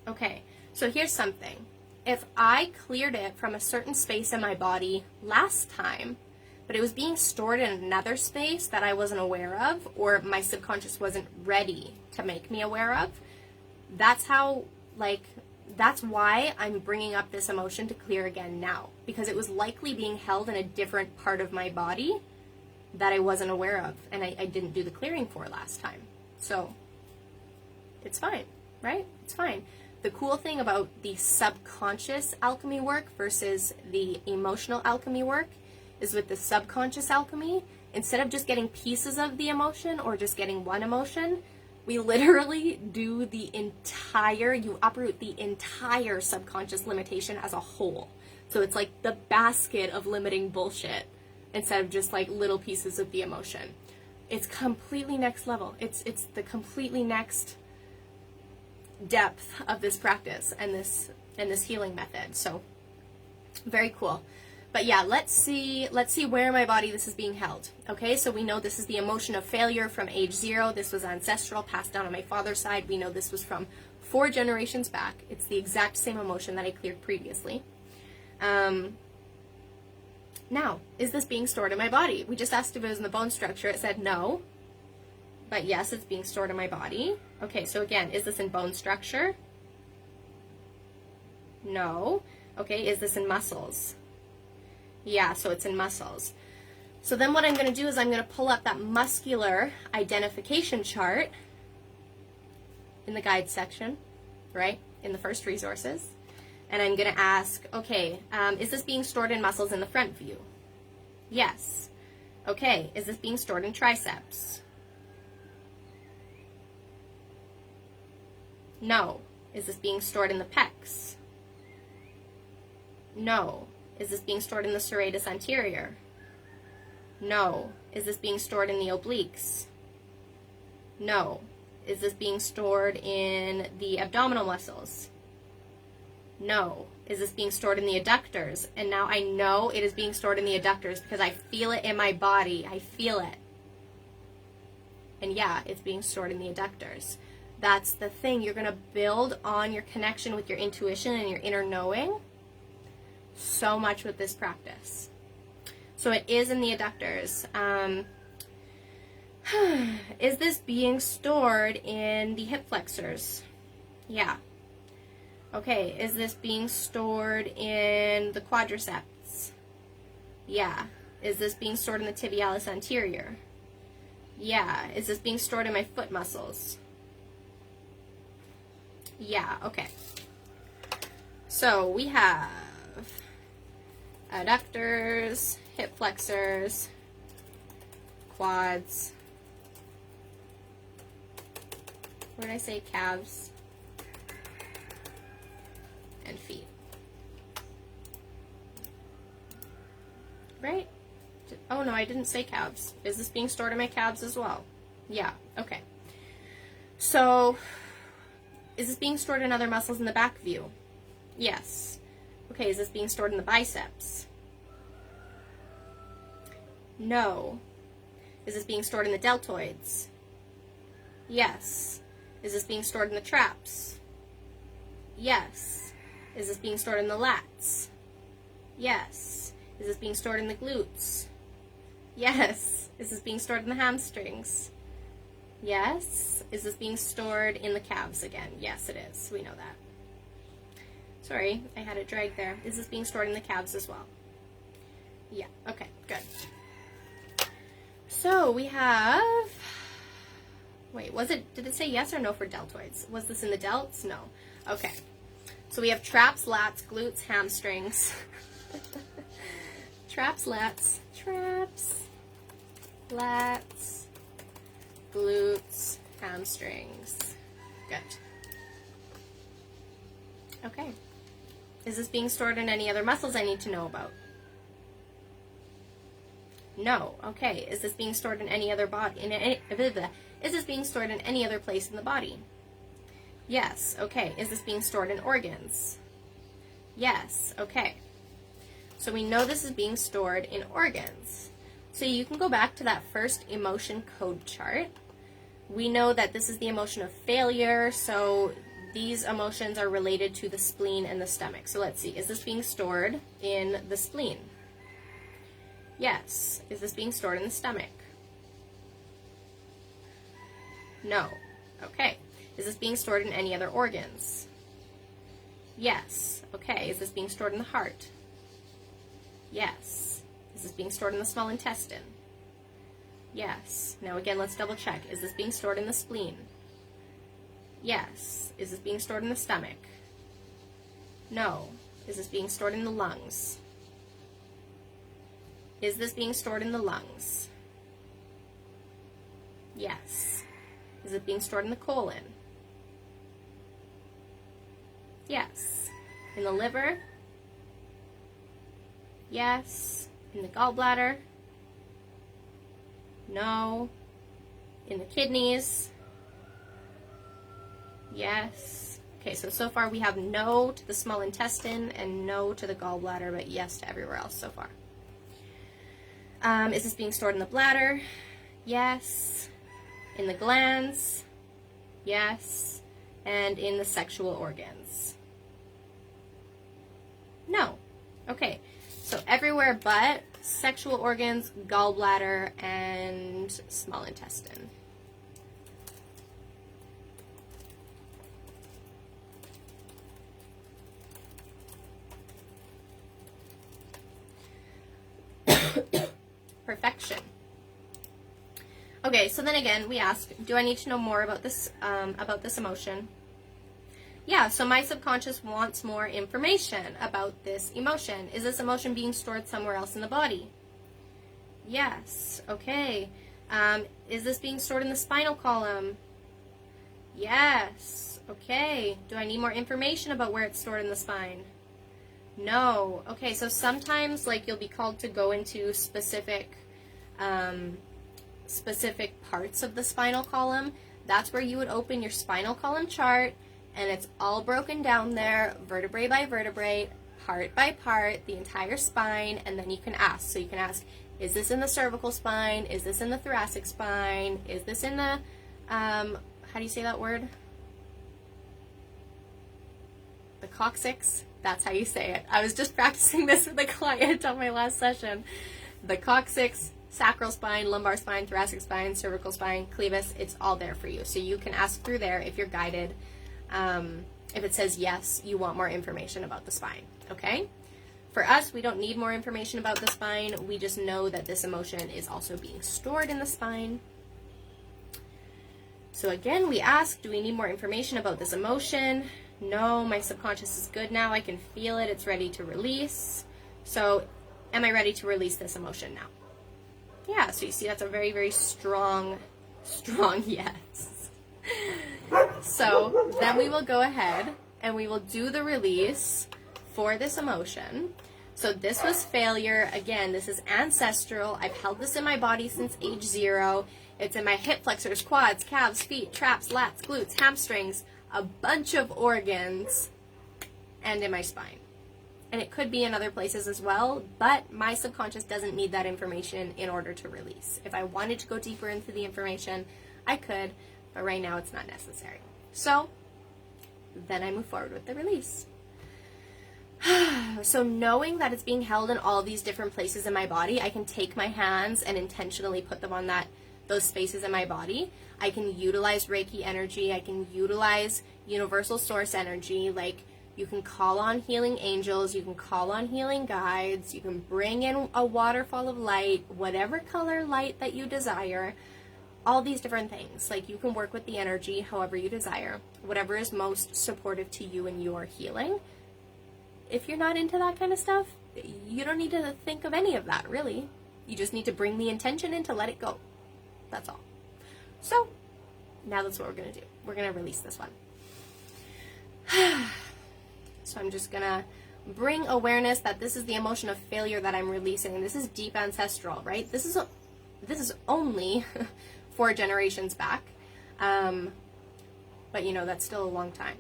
Okay, so here's something. If I cleared it from a certain space in my body last time, but it was being stored in another space that I wasn't aware of, or my subconscious wasn't ready to make me aware of, that's how, that's why I'm bringing up this emotion to clear again now, because it was likely being held in a different part of my body that I wasn't aware of, and I didn't do the clearing for last time. So it's fine, right? It's fine. The cool thing about the subconscious alchemy work versus the emotional alchemy work is with the subconscious alchemy, instead of just getting pieces of the emotion or just getting one emotion, we literally do the entire, you uproot the entire subconscious limitation as a whole. So it's like the basket of limiting bullshit instead of just like little pieces of the emotion. It's completely next level. It's the completely next depth of this practice and this healing method. So very cool. But yeah, let's see where in my body this is being held. Okay, so we know this is the emotion of failure from age 0. This was ancestral, passed down on my father's side. We know this was from 4 generations back. It's the exact same emotion that I cleared previously. Now, is this being stored in my body? We just asked if it was in the bone structure. It said no. But yes, it's being stored in my body. Okay, so again, is this in bone structure? No. Okay, is this in muscles? Yeah, so it's in muscles. So then what I'm going to do is I'm going to pull up that muscular identification chart in the guide section, right, in the first resources. And I'm going to ask, okay, is this being stored in muscles in the front view? Yes. Okay, is this being stored in triceps? No. Is this being stored in the pecs? No. Is this being stored in the serratus anterior? No. Is this being stored in the obliques? No. Is this being stored in the abdominal muscles? No. Is this being stored in the adductors? And now I know it is being stored in the adductors because I feel it in my body. I feel it. And yeah, it's being stored in the adductors. That's the thing. You're going to build on your connection with your intuition and your inner knowing so much with this practice. So it is in the adductors. Is this being stored in the hip flexors? Yeah. Okay, is this being stored in the quadriceps? Yeah. Is this being stored in the tibialis anterior? Yeah. Is this being stored in my foot muscles? Yeah, okay. So we have adductors, hip flexors, quads, where did I say calves, and feet. Right? Oh no, I didn't say calves. Is this being stored in my calves as well? Yeah, okay. So, is this being stored in other muscles in the back view? Yes. Okay, is this being stored in the biceps? No. Is this being stored in the deltoids? Yes. Is this being stored in the traps? Yes. Is this being stored in the lats? Yes. Is this being stored in the glutes? Yes. Is this being stored in the hamstrings? Yes. Is this being stored in the calves again? Yes, it is. We know that. Sorry, I had it dragged there. Is this being stored in the calves as well? Yeah, okay, good. So we have, wait, did it say yes or no for deltoids? Was this in the delts? No. Okay. So we have traps, lats, glutes, hamstrings. Traps, lats, glutes, hamstrings. Good. Okay. Is this being stored in any other muscles I need to know about? No. Okay. Is this being stored in any other body? Is this being stored in any other place in the body? Yes. Okay. Is this being stored in organs? Yes. Okay. So we know this is being stored in organs. So you can go back to that first emotion code chart. We know that this is the emotion of failure, so these emotions are related to the spleen and the stomach. So let's see, is this being stored in the spleen? Yes. Is this being stored in the stomach? No. Okay. Is this being stored in any other organs? Yes. Okay. Is this being stored in the heart? Yes. Is this being stored in the small intestine? Yes. Now again, let's double check. Is this being stored in the spleen? Yes. Is this being stored in the stomach? No. Is this being stored in the lungs? Is this being stored in the lungs? Yes. Is it being stored in the colon? Yes. In the liver? Yes. In the gallbladder? No. In the kidneys? Yes. Okay, so far we have no to the small intestine and no to the gallbladder, but yes to everywhere else so far. Is this being stored in the bladder? Yes. In the glands? Yes. And in the sexual organs? No. Okay, so everywhere but sexual organs, gallbladder, and small intestine. Perfection. Okay, so then again, we ask, do I need to know more about this emotion? Yeah, so my subconscious wants more information about this emotion. Is this emotion being stored somewhere else in the body? Yes. Okay. Is this being stored in the spinal column? Yes. Okay. Do I need more information about where it's stored in the spine? No. Okay, so sometimes like you'll be called to go into specific parts of the spinal column. That's where you would open your spinal column chart, and it's all broken down there, vertebrae by vertebrae, part by part, the entire spine, and then you can ask. So you can ask, is this in the cervical spine? Is this in the thoracic spine? Is this in the, how do you say that word? The coccyx? That's how you say it. I was just practicing this with a client on my last session. The coccyx, sacral spine, lumbar spine, thoracic spine, cervical spine, clevis, it's all there for you. So you can ask through there if you're guided. If it says yes, you want more information about the spine, okay? For us, we don't need more information about the spine. We just know that this emotion is also being stored in the spine. So again, we ask, do we need more information about this emotion? No, my subconscious is good now. I can feel it. It's ready to release. So am I ready to release this emotion now? Yeah, so you see that's a very, very strong yes. So then we will go ahead and we will do the release for this emotion. So this was failure. Again, this is ancestral. I've held this in my body since age 0. It's in my hip flexors, quads, calves, feet, traps, lats, glutes, hamstrings, a bunch of organs, and in my spine. And it could be in other places as well, but my subconscious doesn't need that information in order to release. If I wanted to go deeper into the information, I could, but right now it's not necessary. So then I move forward with the release. So knowing that it's being held in all these different places in my body, I can take my hands and intentionally put them on those spaces in my body. I can utilize Reiki energy. I can utilize universal source energy. Like, you can call on healing angels, you can call on healing guides, you can bring in a waterfall of light, whatever color light that you desire, all these different things. Like, you can work with the energy however you desire, whatever is most supportive to you in your healing. If you're not into that kind of stuff, you don't need to think of any of that, really. You just need to bring the intention in to let it go. That's all. So, now that's what we're going to do. We're going to release this one. So I'm just going to bring awareness that this is the emotion of failure that I'm releasing. This is deep ancestral, right? This is only 4 generations back. But, you know, that's still a long time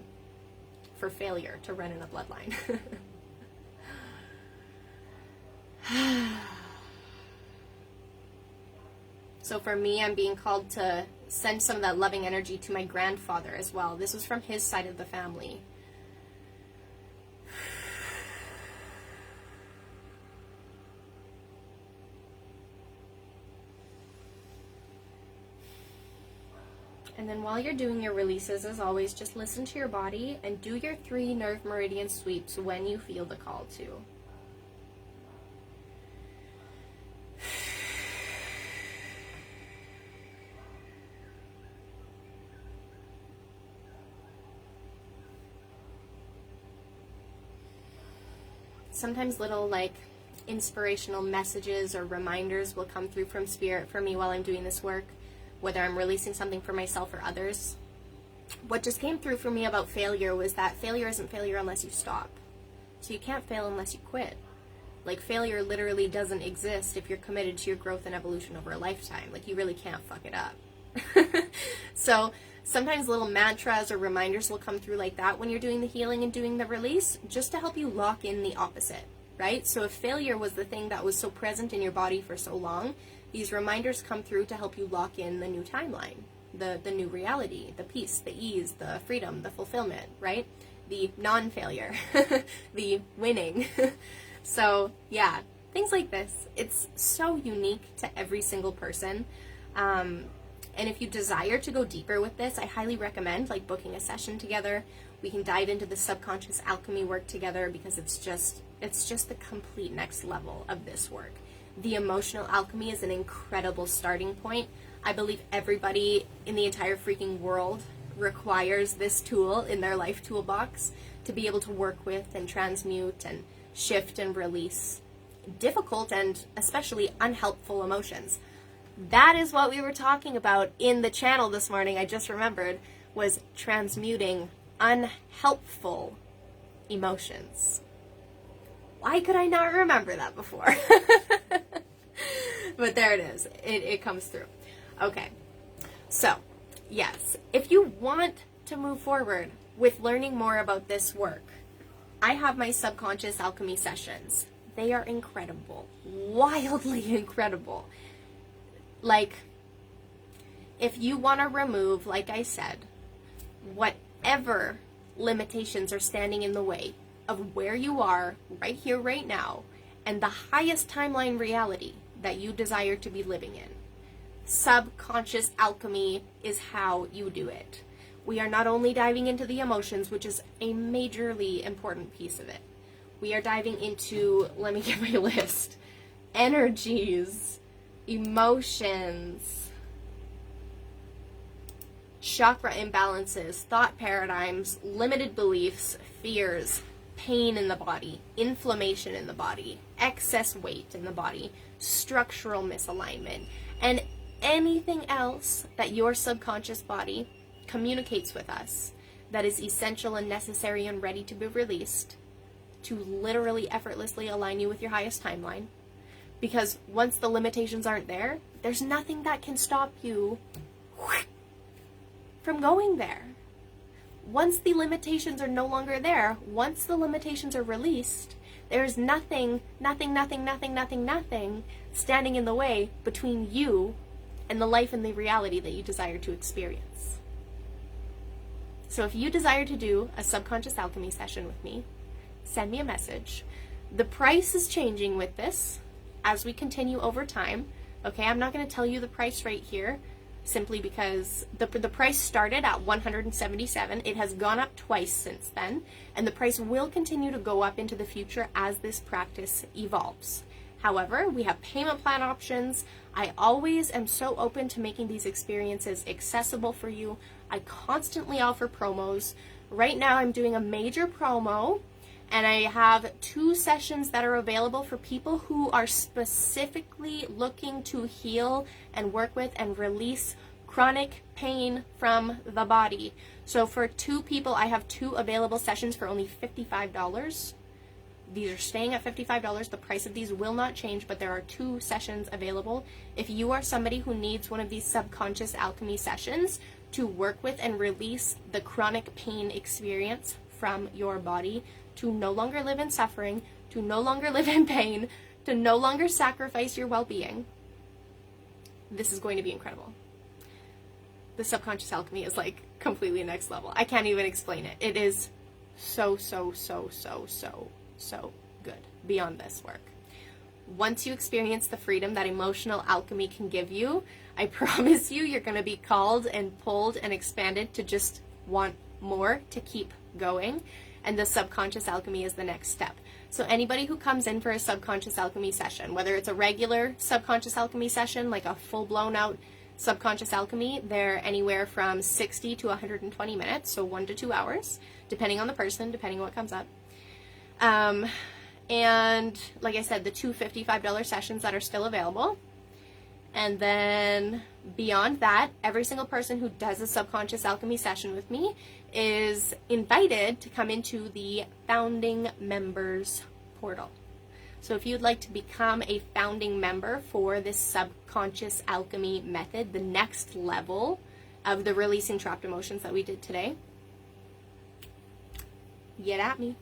for failure to run in a bloodline. So for me, I'm being called to send some of that loving energy to my grandfather as well. This was from his side of the family. And then while you're doing your releases, as always, just listen to your body and do your 3 nerve meridian sweeps when you feel the call to. Sometimes little, like, inspirational messages or reminders will come through from spirit for me while I'm doing this work, whether I'm releasing something for myself or others. What just came through for me about failure was that failure isn't failure unless you stop. So you can't fail unless you quit. Like, failure literally doesn't exist if you're committed to your growth and evolution over a lifetime. Like, you really can't fuck it up. So sometimes little mantras or reminders will come through like that when you're doing the healing and doing the release, just to help you lock in the opposite, right? So if failure was the thing that was so present in your body for so long, these reminders come through to help you lock in the new timeline, the new reality, the peace, the ease, the freedom, the fulfillment, right? The non-failure, the winning. So yeah, things like this. It's so unique to every single person. And if you desire to go deeper with this, I highly recommend like booking a session together. We can dive into the subconscious alchemy work together, because it's just the complete next level of this work. The emotional alchemy is an incredible starting point. I believe everybody in the entire freaking world requires this tool in their life toolbox to be able to work with and transmute and shift and release difficult and especially unhelpful emotions. That is what we were talking about in the channel this morning. I just remembered, was transmuting unhelpful emotions. Why could I not remember that before? But there it is. It comes through. Okay. So, yes, if you want to move forward with learning more about this work, I have my subconscious alchemy sessions. They are incredible. Wildly incredible. Like, if you want to remove, like I said, whatever limitations are standing in the way of where you are right here, right now, and the highest timeline reality that you desire to be living in, subconscious alchemy is how you do it. We are not only diving into the emotions, which is a majorly important piece of it. We are diving into, let me get my list, energies, emotions, chakra imbalances, thought paradigms, limited beliefs, fears, pain in the body, inflammation in the body, excess weight in the body, structural misalignment, and anything else that your subconscious body communicates with us that is essential and necessary and ready to be released to literally effortlessly align you with your highest timeline. Because once the limitations aren't there, There's nothing that can stop you from going there. Once the limitations are no longer there, once the limitations are released, there's nothing standing in the way between you and the life and the reality that you desire to experience. So if you desire to do a subconscious alchemy session with me, send me a message. The price is changing with this as we continue over time. Okay, I'm not going to tell you the price right here, simply because the price started at $177. It has gone up twice since then, and the price will continue to go up into the future as this practice evolves. However, we have payment plan options. I always am so open to making these experiences accessible for you. I constantly offer promos. Right now I'm doing a major promo, and I have 2 sessions that are available for people who are specifically looking to heal and work with and release chronic pain from the body. So for 2 people, I have 2 available sessions for only $55. These are staying at $55. The price of these will not change, but there are 2 sessions available. If you are somebody who needs one of these subconscious alchemy sessions to work with and release the chronic pain experience from your body, to no longer live in suffering, to no longer live in pain, to no longer sacrifice your well-being, this is going to be incredible. The subconscious alchemy is like completely next level. I can't even explain it. It is so good beyond this work. Once you experience the freedom that emotional alchemy can give you, I promise you, you're going to be called and pulled and expanded to just want more, to keep going. And the subconscious alchemy is the next step. So anybody who comes in for a subconscious alchemy session, whether it's a regular subconscious alchemy session, like a full blown out subconscious alchemy, they're anywhere from 60 to 120 minutes, so 1 to 2 hours, depending on the person, depending on what comes up. And like I said, the 2 $55 sessions that are still available. And then beyond that, every single person who does a subconscious alchemy session with me is invited to come into the founding members portal. So if you'd like to become a founding member for this subconscious alchemy method, the next level of the releasing trapped emotions that we did today, get at me.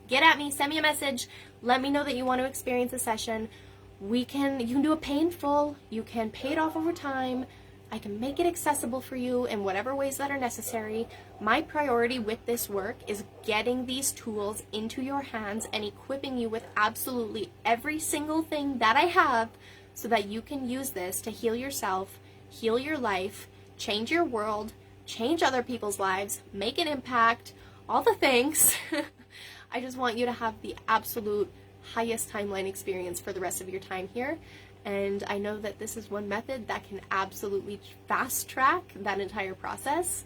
Get at me, send me a message, let me know that you want to experience a session. You can do a painful, you can pay it off over time. I can make it accessible for you in whatever ways that are necessary. My priority with this work is getting these tools into your hands and equipping you with absolutely every single thing that I have so that you can use this to heal yourself, heal your life, change your world, change other people's lives, make an impact, all the things. I just want you to have the absolute highest timeline experience for the rest of your time here. And I know that this is one method that can absolutely fast track that entire process.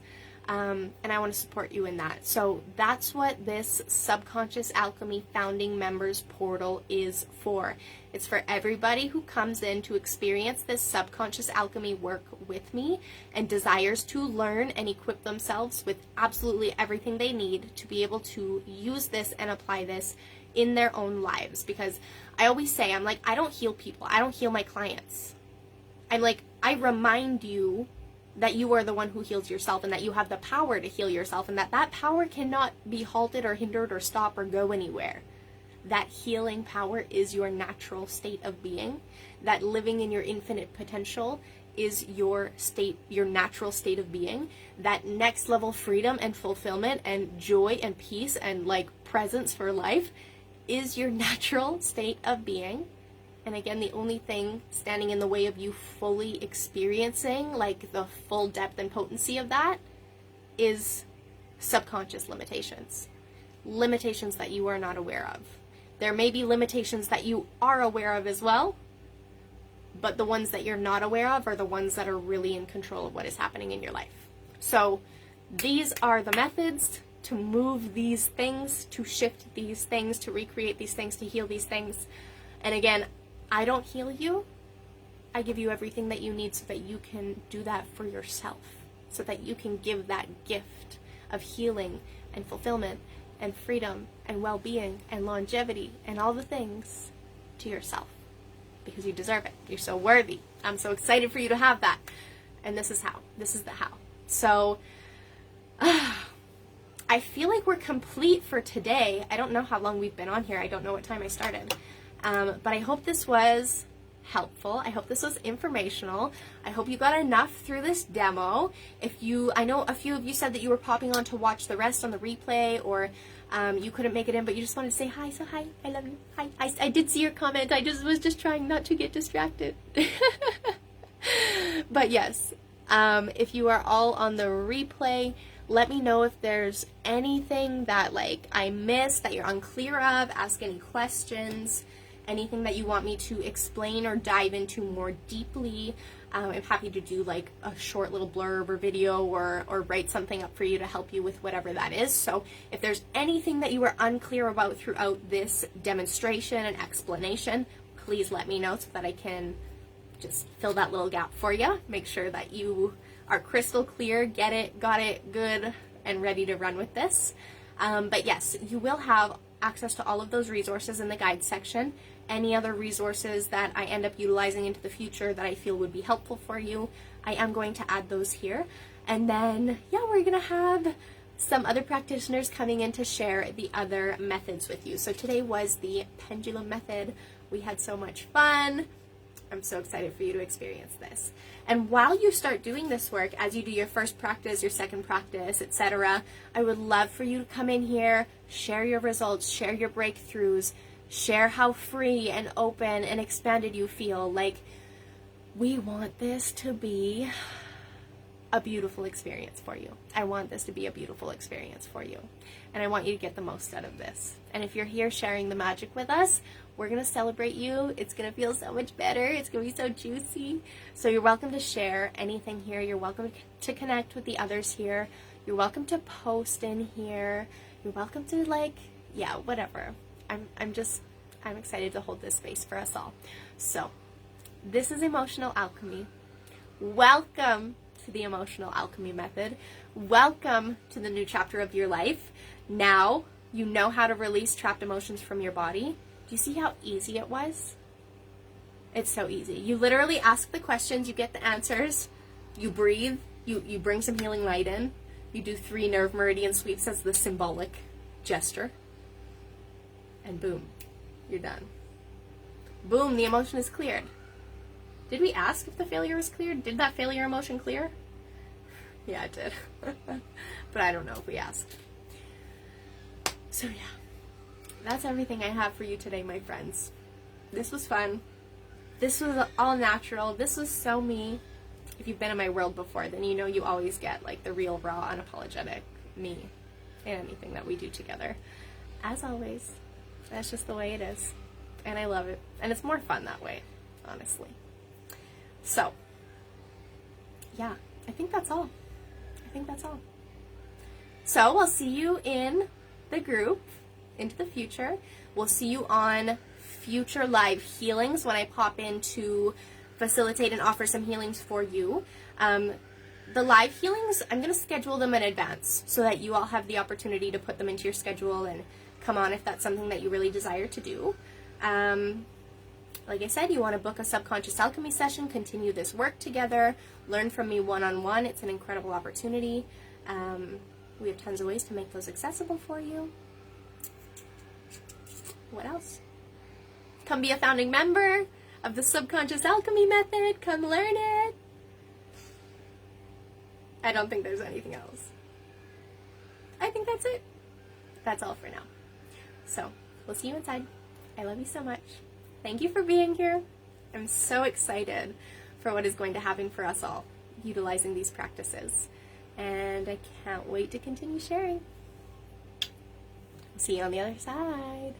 And I want to support you in that. So that's what this Subconscious Alchemy Founding Members Portal is for. It's for everybody who comes in to experience this subconscious alchemy work with me and desires to learn and equip themselves with absolutely everything they need to be able to use this and apply this in their own lives. Because I always say, I'm like, I don't heal people. I don't heal my clients. I'm like, I remind you that you are the one who heals yourself and that you have the power to heal yourself and that that power cannot be halted or hindered or stop or go anywhere. That healing power is your natural state of being. That living in your infinite potential is your state, your natural state of being. That next level freedom and fulfillment and joy and peace and like presence for life is your natural state of being. And again, the only thing standing in the way of you fully experiencing like the full depth and potency of that is subconscious limitations. Limitations that you are not aware of. There may be limitations that you are aware of as well, but the ones that you're not aware of are the ones that are really in control of what is happening in your life. So these are the methods to move these things, to shift these things, to recreate these things, to heal these things. And again, I don't heal you. I give you everything that you need so that you can do that for yourself, so that you can give that gift of healing and fulfillment and freedom and well-being and longevity and all the things to yourself. because you deserve it. You're so worthy. I'm so excited for you to have that. And this is how. This is the how. So, I feel like we're complete for today. I don't know how long we've been on here. I don't know what time I started. But I hope this was helpful. I hope this was informational. I hope you got enough through this demo. I know a few of you said that you were popping on to watch the rest on the replay, or you couldn't make it in, but you just wanted to say hi. So hi, I love you. Hi. I did see your comment. I was just trying not to get distracted. But yes, if you are all on the replay, let me know if there's anything that like I missed, that you're unclear of. Ask any questions, anything that you want me to explain or dive into more deeply. I'm happy to do like a short little blurb or video or write something up for you to help you with whatever that is. So if there's anything that you were unclear about throughout this demonstration and explanation, please let me know so that I can just fill that little gap for you. Make sure that you are crystal clear, get it, got it, good, and ready to run with this. But yes, you will have access to all of those resources in the guide section. Any other resources that I end up utilizing into the future that I feel would be helpful for you, I am going to add those here. And then, yeah, we're gonna have some other practitioners coming in to share the other methods with you. So today was the pendulum method. We had so much fun. I'm so excited for you to experience this. And while you start doing this work, as you do your first practice, your second practice, etc., I would love for you to come in here, share your results, share your breakthroughs, share how free and open and expanded you feel. Like, we want this to be a beautiful experience for you. I want this to be a beautiful experience for you. And I want you to get the most out of this. And if you're here sharing the magic with us, we're going to celebrate you. It's going to feel so much better. It's going to be so juicy. So you're welcome to share anything here. You're welcome to connect with the others here. You're welcome to post in here. You're welcome to whatever. I'm excited to hold this space for us all. So this is Emotional Alchemy. Welcome to the Emotional Alchemy method. Welcome to the new chapter of your life. Now you know how to release trapped emotions from your body. Do you see how easy it was? It's so easy. You literally ask the questions, you get the answers, you breathe, you bring some healing light in, you do 3 nerve meridian sweeps as the symbolic gesture, and boom, you're done. Boom, the emotion is cleared. Did we ask if the failure was cleared? Did that failure emotion clear? Yeah, it did. But I don't know if we asked. So yeah. That's everything I have for you today, my friends. This was fun. This was all natural. This was so me. If you've been in my world before, then you know you always get like the real, raw, unapologetic me in anything that we do together. As always, that's just the way it is. And I love it. And it's more fun that way, honestly. So, yeah, I think that's all. So I'll see you in the group into the future. We'll see you on future live healings when I pop in to facilitate and offer some healings for you. The live healings, I'm going to schedule them in advance so that you all have the opportunity to put them into your schedule and come on if that's something that you really desire to do. Like I said, you want to book a subconscious alchemy session, continue this work together, learn from me one-on-one. It's an incredible opportunity. We have tons of ways to make those accessible for you. What else? Come be a founding member of the Subconscious Alchemy Method. Come learn it. I don't think there's anything else. I think that's it. That's all for now. So, we'll see you inside. I love you so much. Thank you for being here. I'm so excited for what is going to happen for us all utilizing these practices. And I can't wait to continue sharing. See you on the other side.